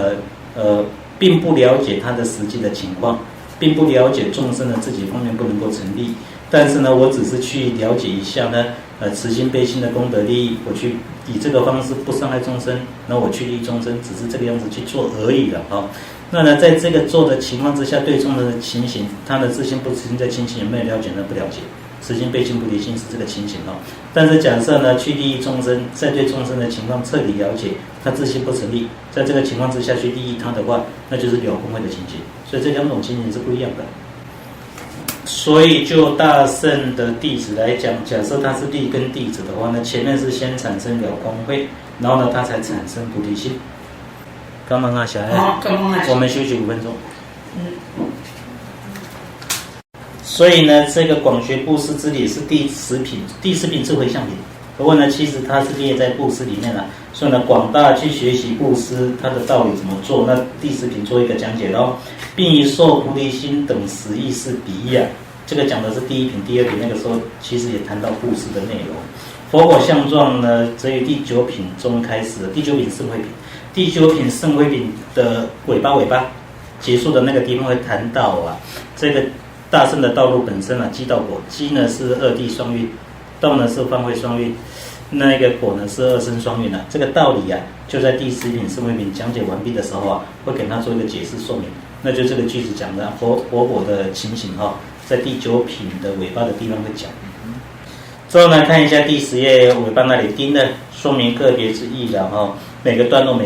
并不了解他的实际的情况，并不了解众生的自己方面不能够成立。但是呢，我只是去了解一下呢，慈心悲心的功德利益，我去以这个方式不伤害众生，然后我去利益众生，只是这个样子去做而已了哈。那呢，在这个做的情况之下，对众生的情形，他的自心不自心的情形有没有了解呢？不了解。慈心悲心菩提心是这个情形哦。但是假设呢，去利益众生，在对众生的情况彻底了解，他自心不成立，在这个情况之下去利益他的话，那就是了空慧的情形。所以这两种情形是不一样的。所以就大乘的弟子来讲，假设他是立根弟子的话呢，前面是先产生了空慧，然后呢他才产生菩提心。刚刚啊，小爱，我们休息5分钟。所以呢，这个广学布施之理是第10品，第10品是回向品。不过呢，其实它是列在布施里面了。所以呢，广大去学习布施它的道理怎么做。那第10品做一个讲解咯，并以受菩提心等10意识比喻啊。这个讲的是第1品、第2品，那个时候其实也谈到布施的内容。佛果相状呢，则于第9品中开始。第9品胜慧品，第9品胜慧品的尾巴结束的那个地方会谈到啊，这个大乘的道路本身啊，积道果，积呢是2谛双运，道呢是方位双运，那个果呢是2生双运啊。这个道理啊，就在第10品胜慧品讲解完毕的时候啊，会给他做一个解释说明。那就这个句子讲的佛果的情形哈，在第9品的尾巴的地方会讲。之后呢，看一下第10页尾巴那里钉的说明个别之意了哈，每个段落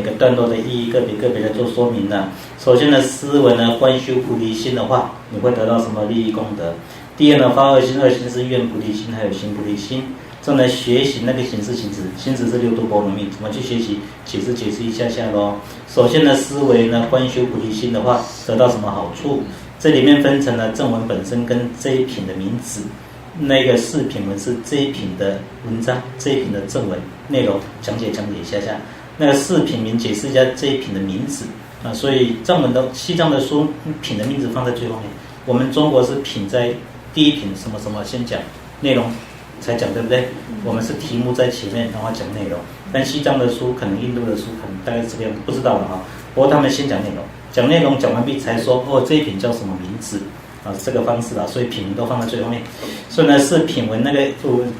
的意义个别的做说明了。首先呢，思维呢，观修菩提心的话，你会得到什么利益功德？第2呢，发2心，2心是愿菩提心，还有行菩提心。这呢，学习那个行是行止，行止是6度波罗蜜，怎么去学习？解释一下咯。首先呢，思维呢，观修菩提心的话，得到什么好处？这里面分成了正文本身跟这一品的名字。那个4品文是这一品的文章，这一品的正文内容讲解一下。那个4品名解释一下这一品的名字啊，所以藏文的西藏的书品的名字放在最后面。我们中国是品在第1品什么什么先讲内容才讲，对不对？我们是题目在前面，然后讲内容。但西藏的书可能印度的书可能大概是这个样子，不知道了哈。不过他们先讲内容，讲完毕才说这一品叫什么名字。这个方式啊，所以品文都放在最后面。所以呢，是品文那个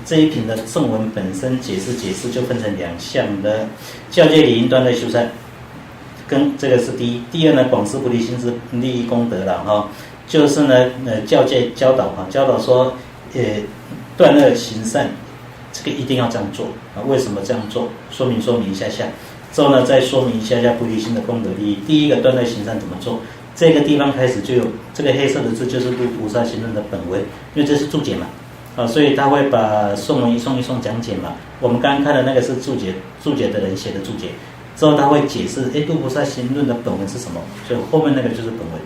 这一品的正文本身解释就分成2项的教戒理应端的修善，跟这个是第一。第2呢，广施菩提心是利益功德了哈，就是呢教戒教导说断恶行善，这个一定要这样做啊。为什么这样做？说明一下。之后呢，再说明一下菩提心的功德利益。第1个断恶行善怎么做？这个地方开始就有这个黑色的字，就是入菩萨行论的本文，因为这是注解嘛，所以他会把颂文一颂讲解嘛。我们刚刚看的那个是注解的人写的注解，之后他会解释，入菩萨行论的本文是什么，所以后面那个就是本文。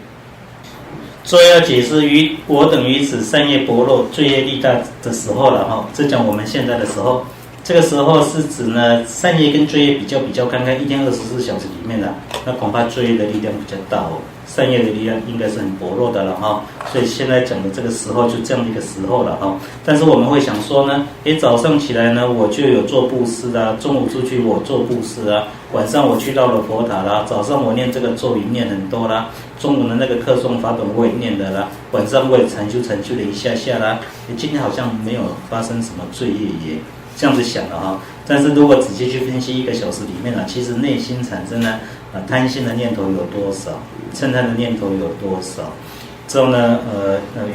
最后要解释于我等于此善业薄弱、罪业力大的时候了哈，这讲我们现在的时候，这个时候是指呢善业跟罪业比较看看，一天24小时里面呢，那恐怕罪业的力量比较大哦，善业的力量应该是很薄弱的了哈。所以现在讲的这个时候就这样的一个时候了哈。但是我们会想说呢，早上起来呢我就有做布施啊，中午出去我做布施啊，晚上我去到了佛塔啦，早上我念这个咒语念很多啦，中午的那个课诵法本我也念的啦，晚上我也禅修了一下下啦，今天好像没有发生什么罪业耶。这样子想的哈，但是如果仔细去分析1个小时里面呢，其实内心产生呢贪心的念头有多少，嗔贪的念头有多少，之后呢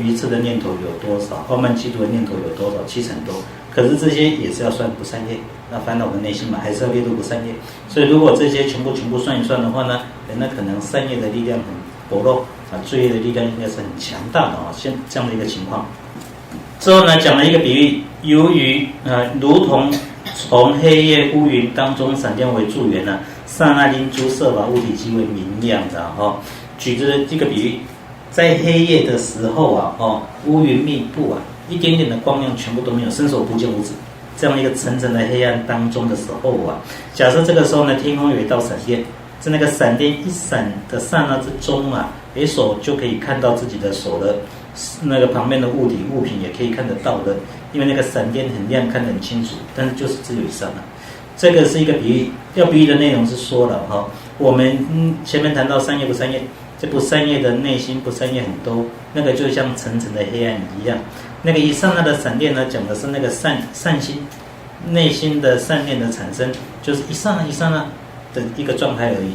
愚痴的念头有多少，傲慢嫉妒的念头有多少，7成多。可是这些也是要算不善业，那烦恼的内心嘛，还是要列入不善业。所以如果这些全部算一算的话呢，那可能善业的力量很薄弱罪业的力量应该是很强大的像这样的一个情况。之后呢，讲了一个比喻，由于如同从黑夜乌云当中闪电为助缘呢，刹那间诸色法物体即为明亮的举着这个比喻，在黑夜的时候乌云密布一点点的光亮全部都没有，伸手不见五指，这样一个层层的黑暗当中的时候假设这个时候呢，天空有一道闪电，在那个闪电一闪的刹那之中手就可以看到自己的手了。那个旁边的物品也可以看得到的，因为那个闪电很亮，看得很清楚，但是就是只有一刹那。这个是一个比喻，要比喻的内容是说了我们前面谈到善业不善业，这不善业的内心不善业很多，那个就像层层的黑暗一样。那个一刹那的闪电呢，讲的是那个善心，内心的善念的产生，就是一刹那的一个状态而已。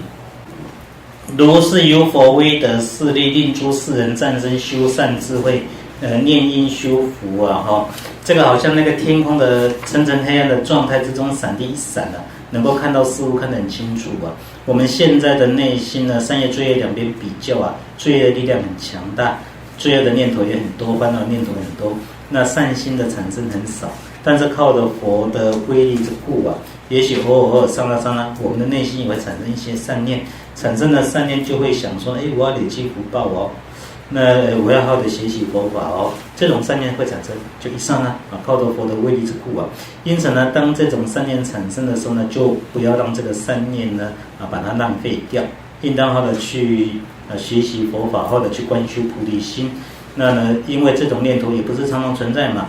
如是由佛威德势力，令诸世人战胜修善智慧，念因修福这个好像那个天空的层层黑暗的状态之中，闪电一闪能够看到事物看得很清楚我们现在的内心呢，善业罪业两边比较罪业的力量很强大，罪恶的念头也很多，烦恼念头很多，那善心的产生很少。但是靠着佛的威力之故也许偶尔刹那，我们的内心也会产生一些善念，产生了善念就会想说，我要累积福报那我要好好的学习佛法这种善念会产生，就一刹那靠着佛的威力之故因此呢，当这种善念产生的时候呢，就不要让这个善念呢把它浪费掉，应当好的去学习佛法，好的去观修菩提心。那呢，因为这种念头也不是常常存在嘛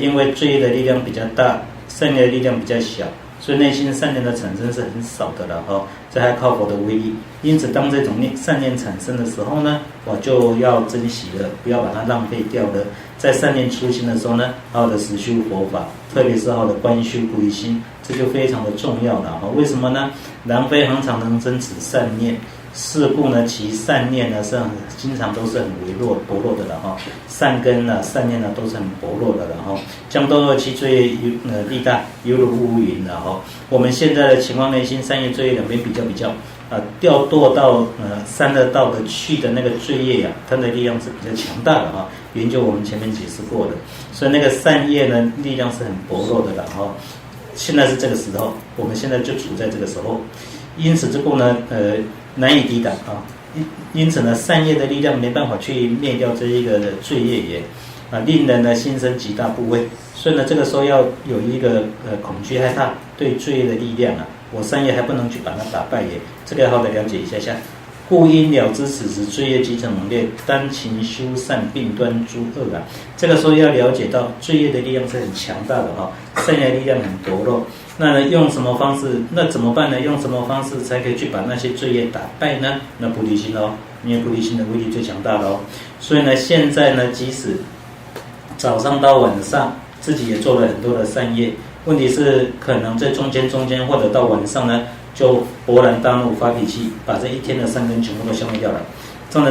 因为罪业的力量比较大，善业的力量比较小，所以内心善念的产生是很少的了这还靠佛的威力。因此当这种善念产生的时候呢，我就要珍惜了，不要把它浪费掉了。在善念出现的时候呢，好好的实修佛法，特别是好好的观修菩提心，这就非常的重要了为什么呢？然非恒常能增持善念，是故呢，其善念呢是经常都是很薄弱的了善根善念都是很薄弱的了将动恶气罪业力大，犹如乌云了我们现在的情况，内心善业罪业两边比较调堕到三恶道的去的那个罪业它的力量是比较强大的研究我们前面解释过的，所以那个善业呢力量是很薄弱的了现在是这个时候，我们现在就处在这个时候，因此之故呢难以抵挡因此呢善业的力量没办法去灭掉这一个罪业也令人呢心生极大怖畏。所以呢这个时候要有一个恐惧害怕对罪业的力量我善业还不能去把它打败也，这个要好好的了解一下故因了知此时罪业即成猛烈，单勤修善并端诸恶这个时候要了解到罪业的力量是很强大的善业的力量很薄弱。那用什么方式？那怎么办呢？用什么方式才可以去把那些罪业打败呢？那菩提心因为菩提心的威力最强大了所以呢现在呢即使早上到晚上自己也做了很多的善业，问题是可能在中间或者到晚上呢就勃然大怒发脾气，把这一天的善根全部都消灭掉了。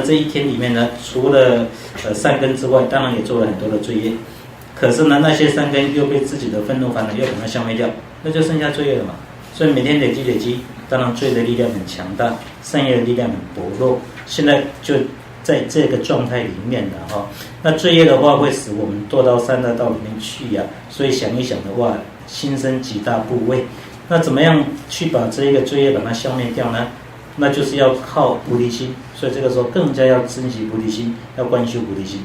这一天里面呢，除了善根之外，当然也做了很多的罪业，可是呢那些善根又被自己的愤怒烦恼又把它消灭掉，那就剩下罪业了嘛。所以每天累积，当然罪的力量很强大，善业的力量很薄弱。现在就在这个状态里面的那罪业的话会使我们堕到三恶道里面去所以想一想的话，心生极大怖畏。那怎么样去把这一个罪业把它消灭掉呢？那就是要靠菩提心，所以这个时候更加要珍惜菩提心，要观修菩提心。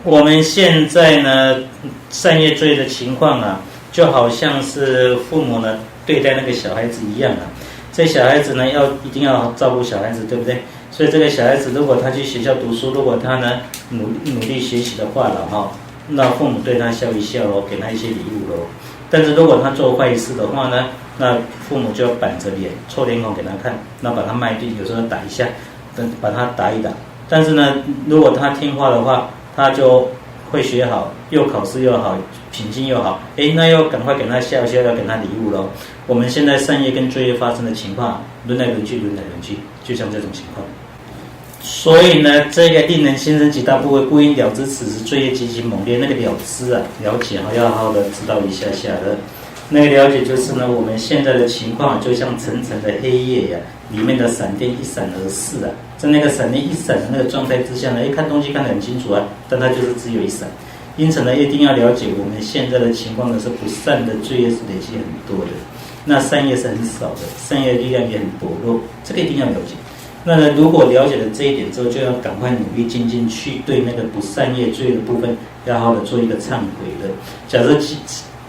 我们现在呢善业罪的情况就好像是父母呢对待那个小孩子一样啊。这小孩子呢一定要照顾小孩子，对不对？所以这个小孩子如果他去学校读书，如果他呢努力学习的话了哈，那父母对他笑一笑咯，给他一些礼物咯。但是如果他做坏事的话呢，那父母就要板着脸臭脸孔给他看，那把他卖掉，有时候打一下，把他打一打。但是呢，如果他听话的话，他就会学好，又考试又好，品性又好，那要赶快给他笑笑，要给他礼物咯。我们现在善业跟罪业发生的情况，轮来轮去，就像这种情况。所以呢，这个令人心生极大怖畏，故应了知此时罪业极其猛烈。那个了知啊，了解要好好的知道一下的。那个了解就是呢，我们现在的情况就像层层的黑夜呀，里面的闪电一闪而逝啊。在那个闪电一闪的那个状态之下呢，看东西看得很清楚啊，但它就是只有一闪。因此呢，一定要了解我们现在的情况呢，是不善的罪业是累积很多的，那善业是很少的，善业力量也很薄弱，这个一定要了解。那呢，如果了解了这一点之后，就要赶快努力精进，去对那个不善业罪的部分，要好好的做一个忏悔的。假设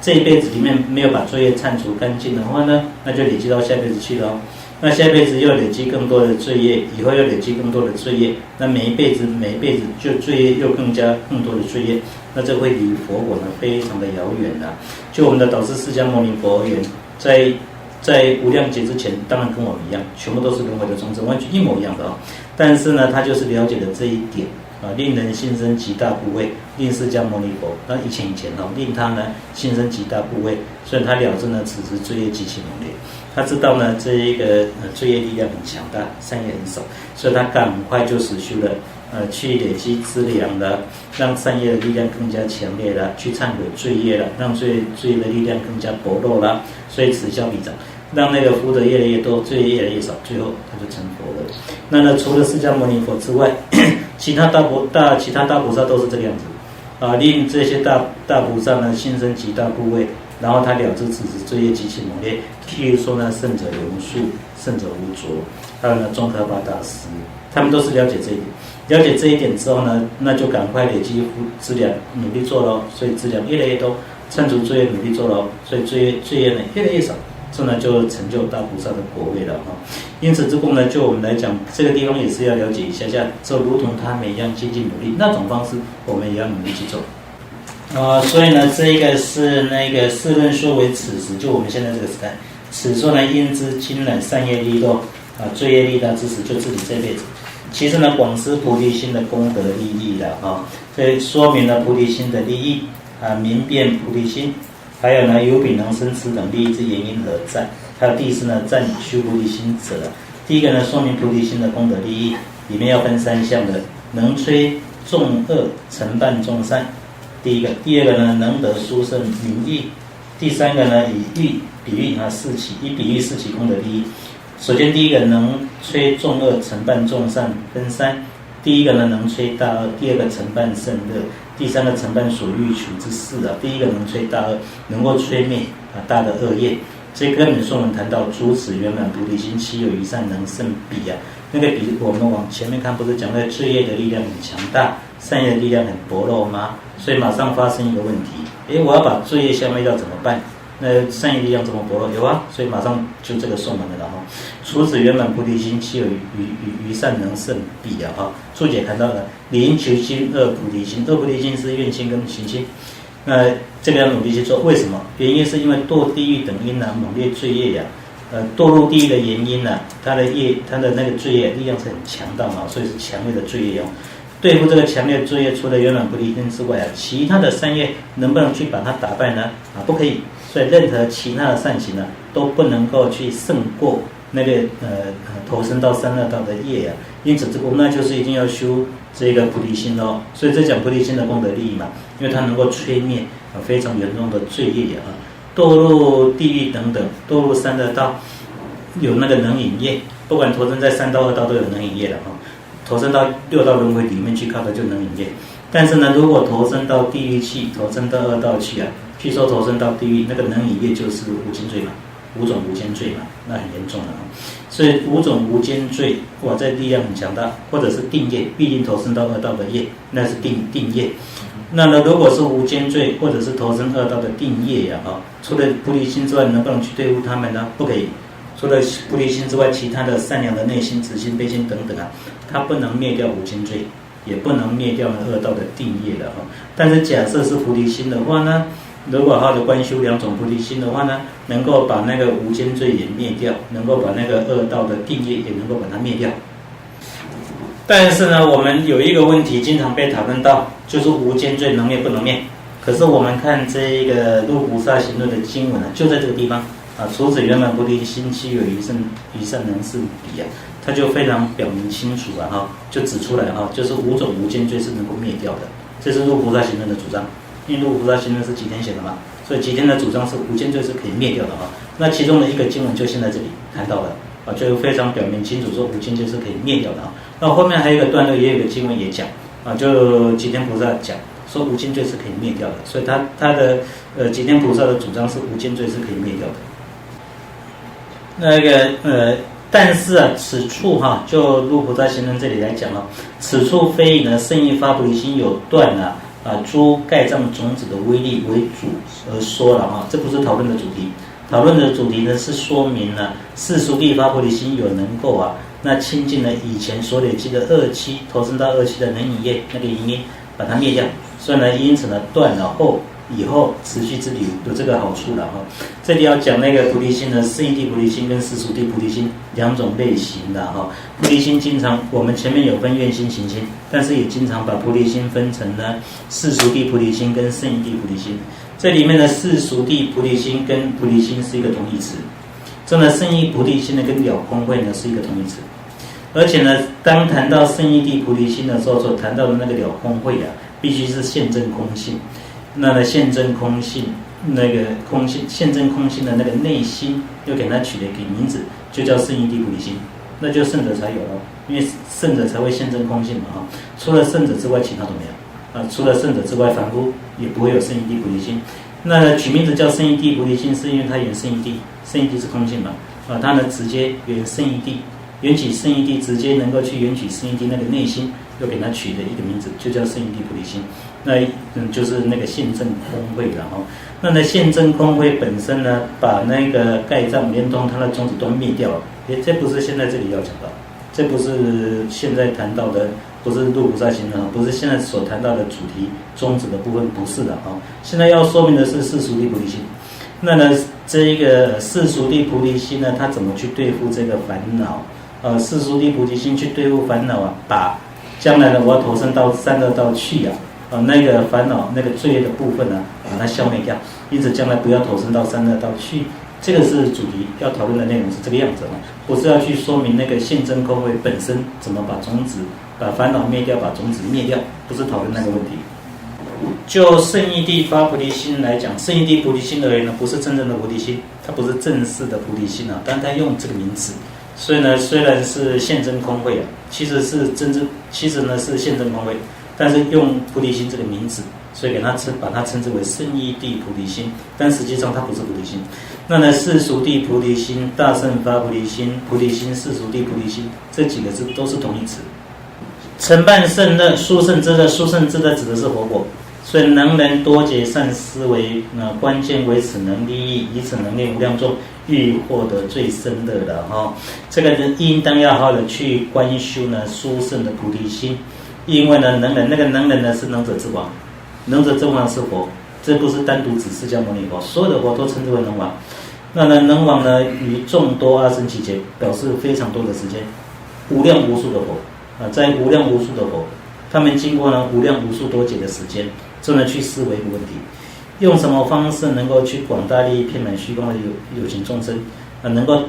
这一辈子里面没有把罪业忏除干净的话呢，那就累积到下辈子去了。那下辈子又累积更多的罪业，以后又累积更多的罪业，那每一辈子就罪业又更多的罪业，那这会离佛果呢非常的遥远了。就我们的导师释迦牟尼佛而言，在无量劫之前，当然跟我们一样，全部都是轮回的众生，完全一模一样的但是呢，他就是了解了这一点令人心生极大怖畏，令释迦牟尼佛，那以前令他呢心生极大怖畏，所以他了知呢此时罪业极其猛烈。他知道呢这一个罪业力量很强大，善业很少，所以他赶快就实修了去累积资粮了，让善业的力量更加强烈了，去忏悔罪业了，让罪业的力量更加薄弱了，所以此消彼长，让那个福德越来越多，罪业越来越少，最后他就成佛了。那呢，除了释迦牟尼佛之外，其他大菩萨都是这个样子令这些大菩萨呢心生极大怖畏，然后他了知此时罪业极其猛烈。譬如说呢，圣者龙树、圣者无着，还有呢宗喀巴大师，他们都是了解这一点。了解这一点之后呢，那就赶快累积资粮，努力做咯，所以资粮越来越多，忏除罪业努力做咯，所以罪业呢越来越少，这呢就成就大菩萨的果位了因此，这个呢，就我们来讲，这个地方也是要了解一下，就如同他们一样精进努力，那种方式我们也要努力去做。所以呢，这个是那个世论说为此时，就我们现在这个时代，此说呢，因之今乃善业力多罪业力大之时，就自己这辈子。其实呢，广施菩提心的功德利益了所以说明了菩提心的利益明辨菩提心，还有呢，有比能生此等利益之原因何在？还有第四呢，赞修菩提心者第一个呢，说明菩提心的功德利益，里面要分三项的，能摧众恶，成办众善。第一个，第二个呢，能得殊胜名誉，第三个呢，以比喻四起，以比喻四起功德利益。首先第一个能摧众恶，成办众善，分三。第一个呢，能摧大恶；第二个成办圣乐；第三个成办所欲求之事第一个能摧大恶，能够摧灭大的恶业。所以根本说我们谈到诸此圆满菩提心，其有一善能胜彼那个比我们往前面看，不是讲那罪业的力量很强大，善业的力量很薄弱吗？所以马上发生一个问题，我要把罪业消灭掉怎么办？那善业力量这么薄弱，有所以马上就这个送门了除此圆满菩提心，其有余善能胜彼注解谈到了临求心恶菩提心，恶菩提心是愿心跟行心。这个要努力去做，为什么？原因是因为堕地狱等因猛烈罪业堕入地狱的原因它的那个罪业力量是很强大所以是强烈的罪业对付这个强烈的罪业，除了圆满菩提心之外其他的善业能不能去把它打败呢？不可以。所以任何其他的善行都不能够去胜过那个投身到三恶道的业因此这个那就是一定要修这个菩提心所以这讲菩提心的功德利益嘛，因为它能够摧灭非常严重的罪业堕入地狱等等，堕入三恶道有那个能引业，不管投身在三道二道都有能引业的投身到六道轮回里面去靠的就能引业。但是呢，如果投身到地狱去，投身到二道去譬如说投身到地狱，那个能引业就是无尽罪嘛， 5种无间罪嘛，那很严重了所以5种无间罪，哇，这力量很强大，或者是定业，必定投身到恶道的业，那是定业。那呢，如果是无间罪或者是投身恶道的定业呀，除了菩提心之外，能不能去对付他们呢？不可以。除了菩提心之外，其他的善良的内心、慈心、悲心等等它不能灭掉无间罪，也不能灭掉恶道的定业的但是假设是菩提心的话呢，如果好的观修2种菩提心的话呢，能够把那个无间罪也灭掉，能够把那个恶道的定业也能够把它灭掉。但是呢，我们有一个问题经常被讨论到，就是无间罪能灭不能灭？可是我们看这个《入菩萨行论》的经文就在这个地方处子圆满菩提心，其有余善能事彼他就非常表明清楚就指出来就是5种无间罪是能够灭掉的。这是《入菩萨行论》的主张，因为《入菩萨行论》是吉天写的嘛，所以吉天的主张是无间罪是可以灭掉的那其中的一个经文就现在这里谈到了就非常表明清楚说无间罪是可以灭掉的那后面还有一个段落，也有一个经文也讲就吉天菩萨讲说无间罪是可以灭掉的，所以他的吉天菩萨的主张是无间罪是可以灭掉的。但是此处就入菩萨行论这里来讲此处非以圣意发菩提心有断诸盖障种子的威力为主而说了这不是讨论的主题。讨论的主题呢是说明了世俗地发菩提心有能够那亲近了以前所累积的恶气，投身到恶气的能引业那个引因，把它灭掉。所以呢，因此呢断了以后持续之理有这个好处了这里要讲那个菩提心呢，圣义地菩提心跟世俗地菩提心2种类型的菩提心经常我们前面有分愿心、行心，但是也经常把菩提心分成呢世俗地菩提心跟圣义地菩提心。这里面的世俗地菩提心跟菩提心是一个同义词，这呢圣义菩提心呢跟了空慧呢是一个同义词。而且呢，当谈到圣义地菩提心的时候，所谈到的那个了空慧必须是现证空性。那么现证空性，那个空性现证空性的那个内心，又给它取了一个名字，就叫圣义地菩提心。那就圣者才有了，因为圣者才会现证空性嘛除了圣者之外，其他都没有除了圣者之外，凡夫也不会有圣义地菩提心。那取名字叫圣义地菩提心，是因为它缘圣义地，圣义地是空性嘛它呢直接缘圣义地。缘起圣义地，直接能够去缘起圣义地那个内心，又给它取的一个名字，就叫圣义地菩提心。那就是那个现证空慧了那现证空慧本身呢，把那个盖障连通它的种子都灭掉了。这不是现在这里要讲的，这不是现在谈到的，不是入菩萨行论不是现在所谈到的主题种子的部分，不是的现在要说明的是世俗地菩提心。那呢，这一个世俗地菩提心呢，它怎么去对付这个烦恼？世俗地菩提心去对付烦恼把将来呢我要投身到善恶道去那个烦恼那个罪业的部分把它消灭掉，因此将来不要投身到善恶道去。这个是主题要讨论的内容是这个样子不是要去说明那个现证空慧本身怎么把种子把烦恼灭掉，把种子灭掉，不是讨论那个问题。就圣义地发菩提心来讲，圣义地菩提心而言呢，不是真正的菩提心，它不是正式的菩提心但它用这个名词。所以呢，虽然是现真空慧其实呢是现真空慧，但是用菩提心这个名字，所以把它称之为圣义地菩提心，但实际上它不是菩提心。那呢，世俗地菩提心、大乘发菩提心、菩提心、世俗地菩提心这几个字都是同义词。承办圣乐、殊胜之乐，殊胜之乐指的是佛果。所以能人多结善思维，关键为此能利益，以此能令无量众欲获得最深乐的这个人应当要好好的去观修呢殊胜的菩提心，因为呢能人那个能人呢是能者之王，能者之王是佛，这不是单独指释迦牟尼佛，所有的佛都称之为能王。那呢能王呢于众多阿僧祇劫，表示非常多的时间，无量无数的佛在无量无数的佛，他们经过呢无量无数多劫的时间，真的去思维一个问题，用什么方式能够去广大利益遍满虚空的有情众生能够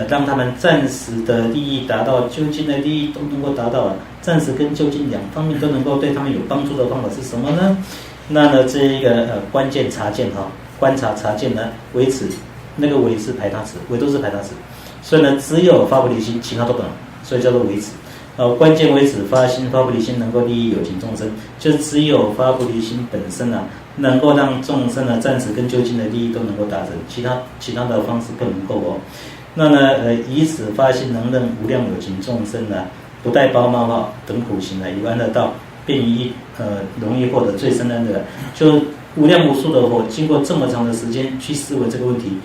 让他们暂时的利益达到，究竟的利益都能够达到暂时跟究竟两方面都能够对他们有帮助的方法是什么呢？那呢这一个关键察见观察察见呢为此，那个为是排他词，为都是排他词，所以呢只有发菩提心，其他都不能，所以叫做为此关键为止发心发菩提心能够利益有情众生，就只有发菩提心本身啊，能够让众生的暂时跟究竟的利益都能够达成，其他的方式不能够哦。那呢以此发心能任无量有情众生呢，不带包冒号等苦行呢，以安乐道，便于容易获得最深安乐。就无量无数的佛经过这么长的时间去思维这个问题，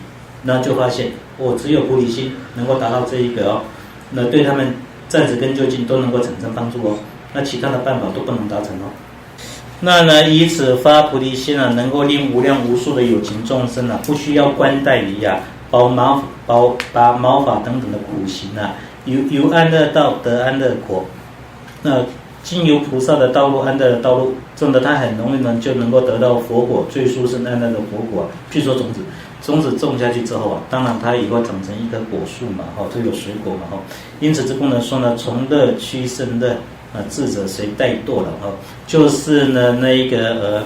那就发现只有菩提心能够达到这一个哦，那对他们暂时跟究竟都能够产生帮助哦，那其他的办法都不能达成哦。那呢以此发菩提心啊，能够令无量无数的有情众生啊，不需要观待于拔毛发等等的苦行啊，由安乐道得安乐果。那经由菩萨的道路、安乐的道路，真的他很容易呢就能够得到佛果，最殊胜安乐的佛果。譬如说种子种下去之后啊，当然它以后长成一棵果树嘛，都有水果嘛，因此这功能说呢，从乐趋生乐智者谁怠惰了就是呢那一个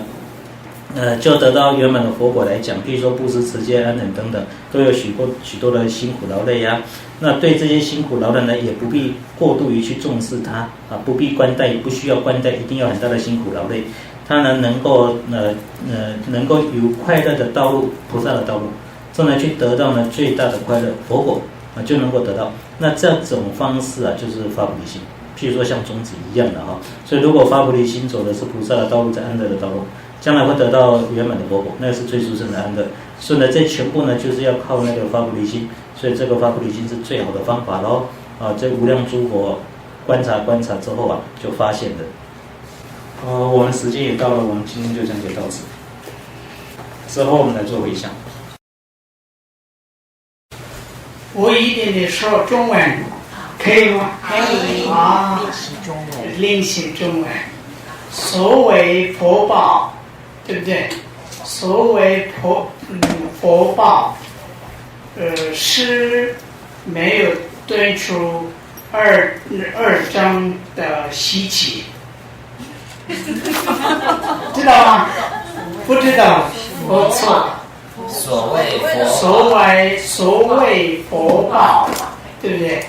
就得到圆满的佛果来讲，譬如说布施、持戒、安忍等等，都有许多的辛苦劳累呀。那对这些辛苦劳累呢，也不必过度于去重视它不必关待，不需要关待，一定要很大的辛苦劳累。它呢能够由快乐的道路、菩萨的道路，这呢去得到呢最大的快乐佛果就能够得到。那这种方式就是发菩提心。譬如说像种子一样的所以如果发菩提心走的是菩萨的道路，在安乐的道路，将来会得到圆满的佛果，那个是最殊胜的安乐。所以呢，这全部呢就是要靠那个发菩提心，所以这个发菩提心是最好的方法咯这无量诸佛观察之后就发现的。我们时间也到了，我们今天就讲解到此。之后我们来做回向。我一点点说中文，可以吗？可以练习中文。练习中文。所谓佛报，对不对？所谓佛报，是没有对出二章的习气，知道吗？不知道，我错。所谓佛报，对不对？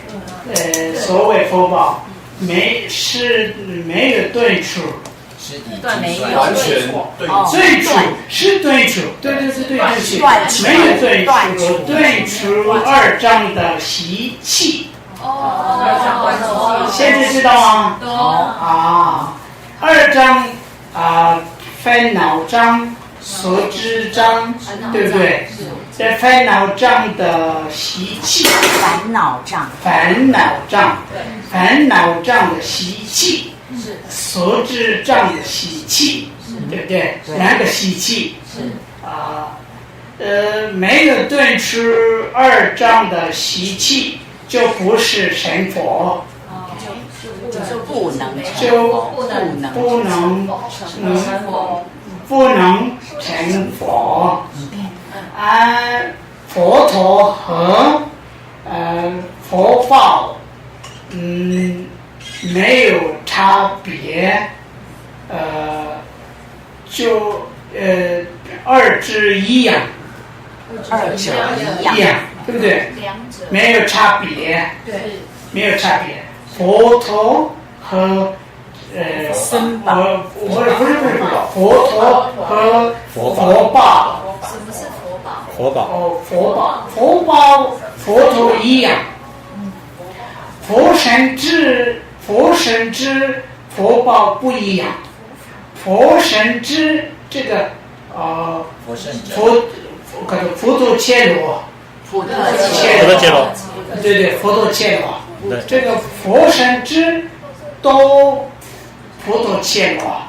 所谓佛报没有对出。没有完全对处是对处，对，没有对处，对处二章的习气。现在知道吗？二章烦恼章、所知章，对不对？这烦恼章的习气，烦恼障的习气。所知障的习气，对不对？哪个习气？没有对出二障的习气，就不是成佛，就不能成佛。佛陀和佛报，没有差别，就二者一样，对不对？没有差别，没有差别。佛陀和不是佛陀和佛报，什么是佛宝？佛报佛陀一样，佛神知佛报不一样。佛神知这个佛陀切罗，对，佛陀切罗，这个佛神知都佛陀切罗，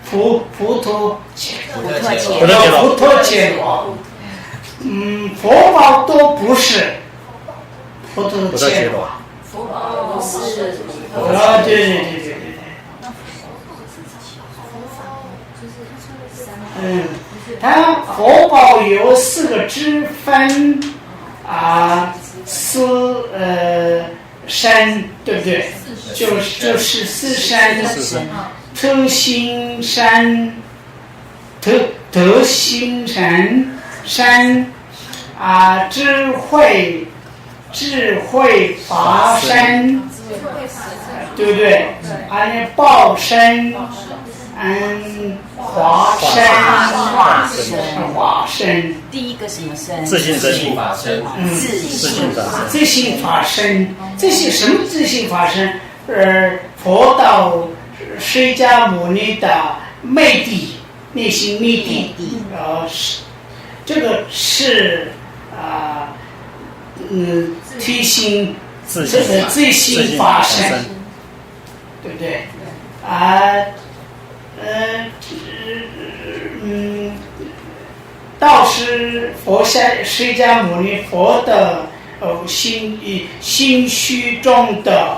佛陀切罗，佛报都不是佛陀切罗。佛宝不是对。它佛宝有4个支分山，对不对？就是4山，特心山、德心山智慧法山，对不对？报身，化身，第一个什么身？自性身法身，自性法身，这些什么自性法身？佛道释迦牟尼的昧地，内心昧地，这个是自性法身，对不对？道是佛释迦牟尼佛的心虚中的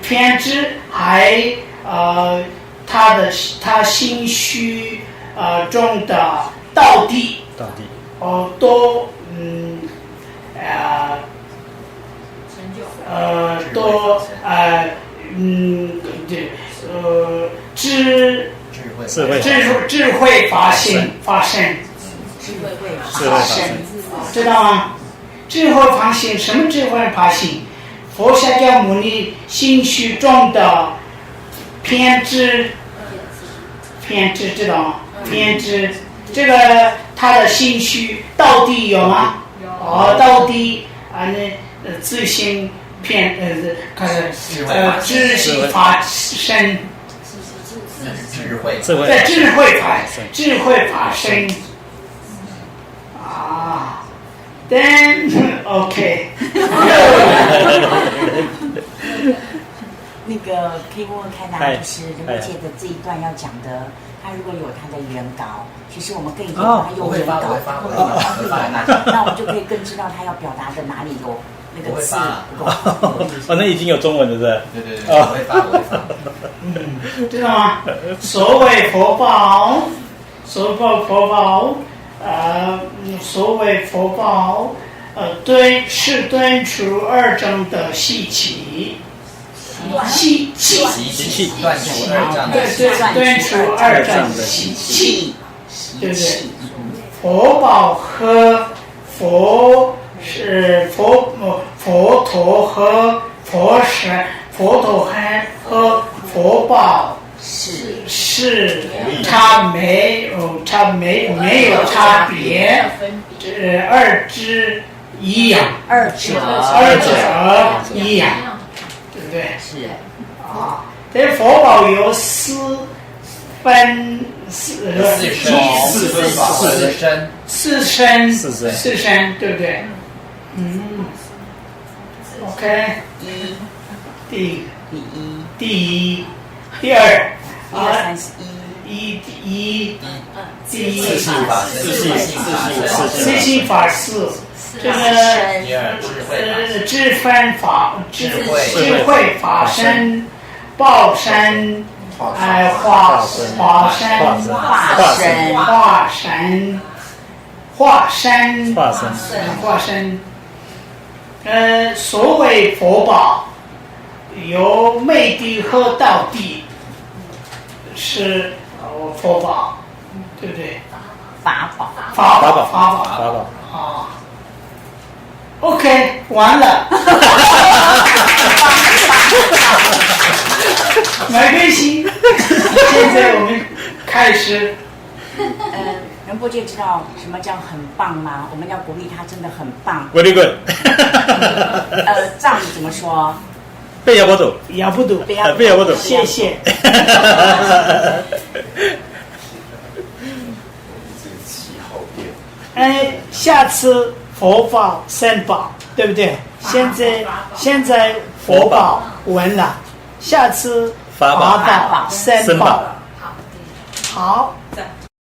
偏执，还他心虚中的道地都智慧法身，知道吗？智慧法身，什么智慧法身？佛释迦牟尼心虚中的偏执，知道吗？偏执，这个他的心虚道地有吗？道地自性智性法身，智慧法身then OK 那个可以问问看大就是仁波切的这一段要讲的，他如果有他的原稿，其实我们更以后他用原稿，那我们就可以更知道他要表达的哪里有那个字不够。那已经有中文了，是不是？对，我会发。知道吗？所谓佛宝，所谓佛宝，是端出二正的细气。断除二障的习气，对不对？佛宝和佛陀和佛陀和佛宝是没有差别，二者一样，对不对？是这佛宝有四身，对不对？OK， 第一，第二自性法四，这个智慧法身，报身，化身，所谓佛宝有昧地和道地，是佛宝，对不对？法宝啊。OK， 完了。没关系。现在我们开始。仁波切知道什么叫很棒吗？我们要鼓励他，真的很棒。Very good。藏语怎么说？贝亚波斗。谢谢。下次佛宝三宝，对不对？现在佛宝完了，下次法宝三宝。好。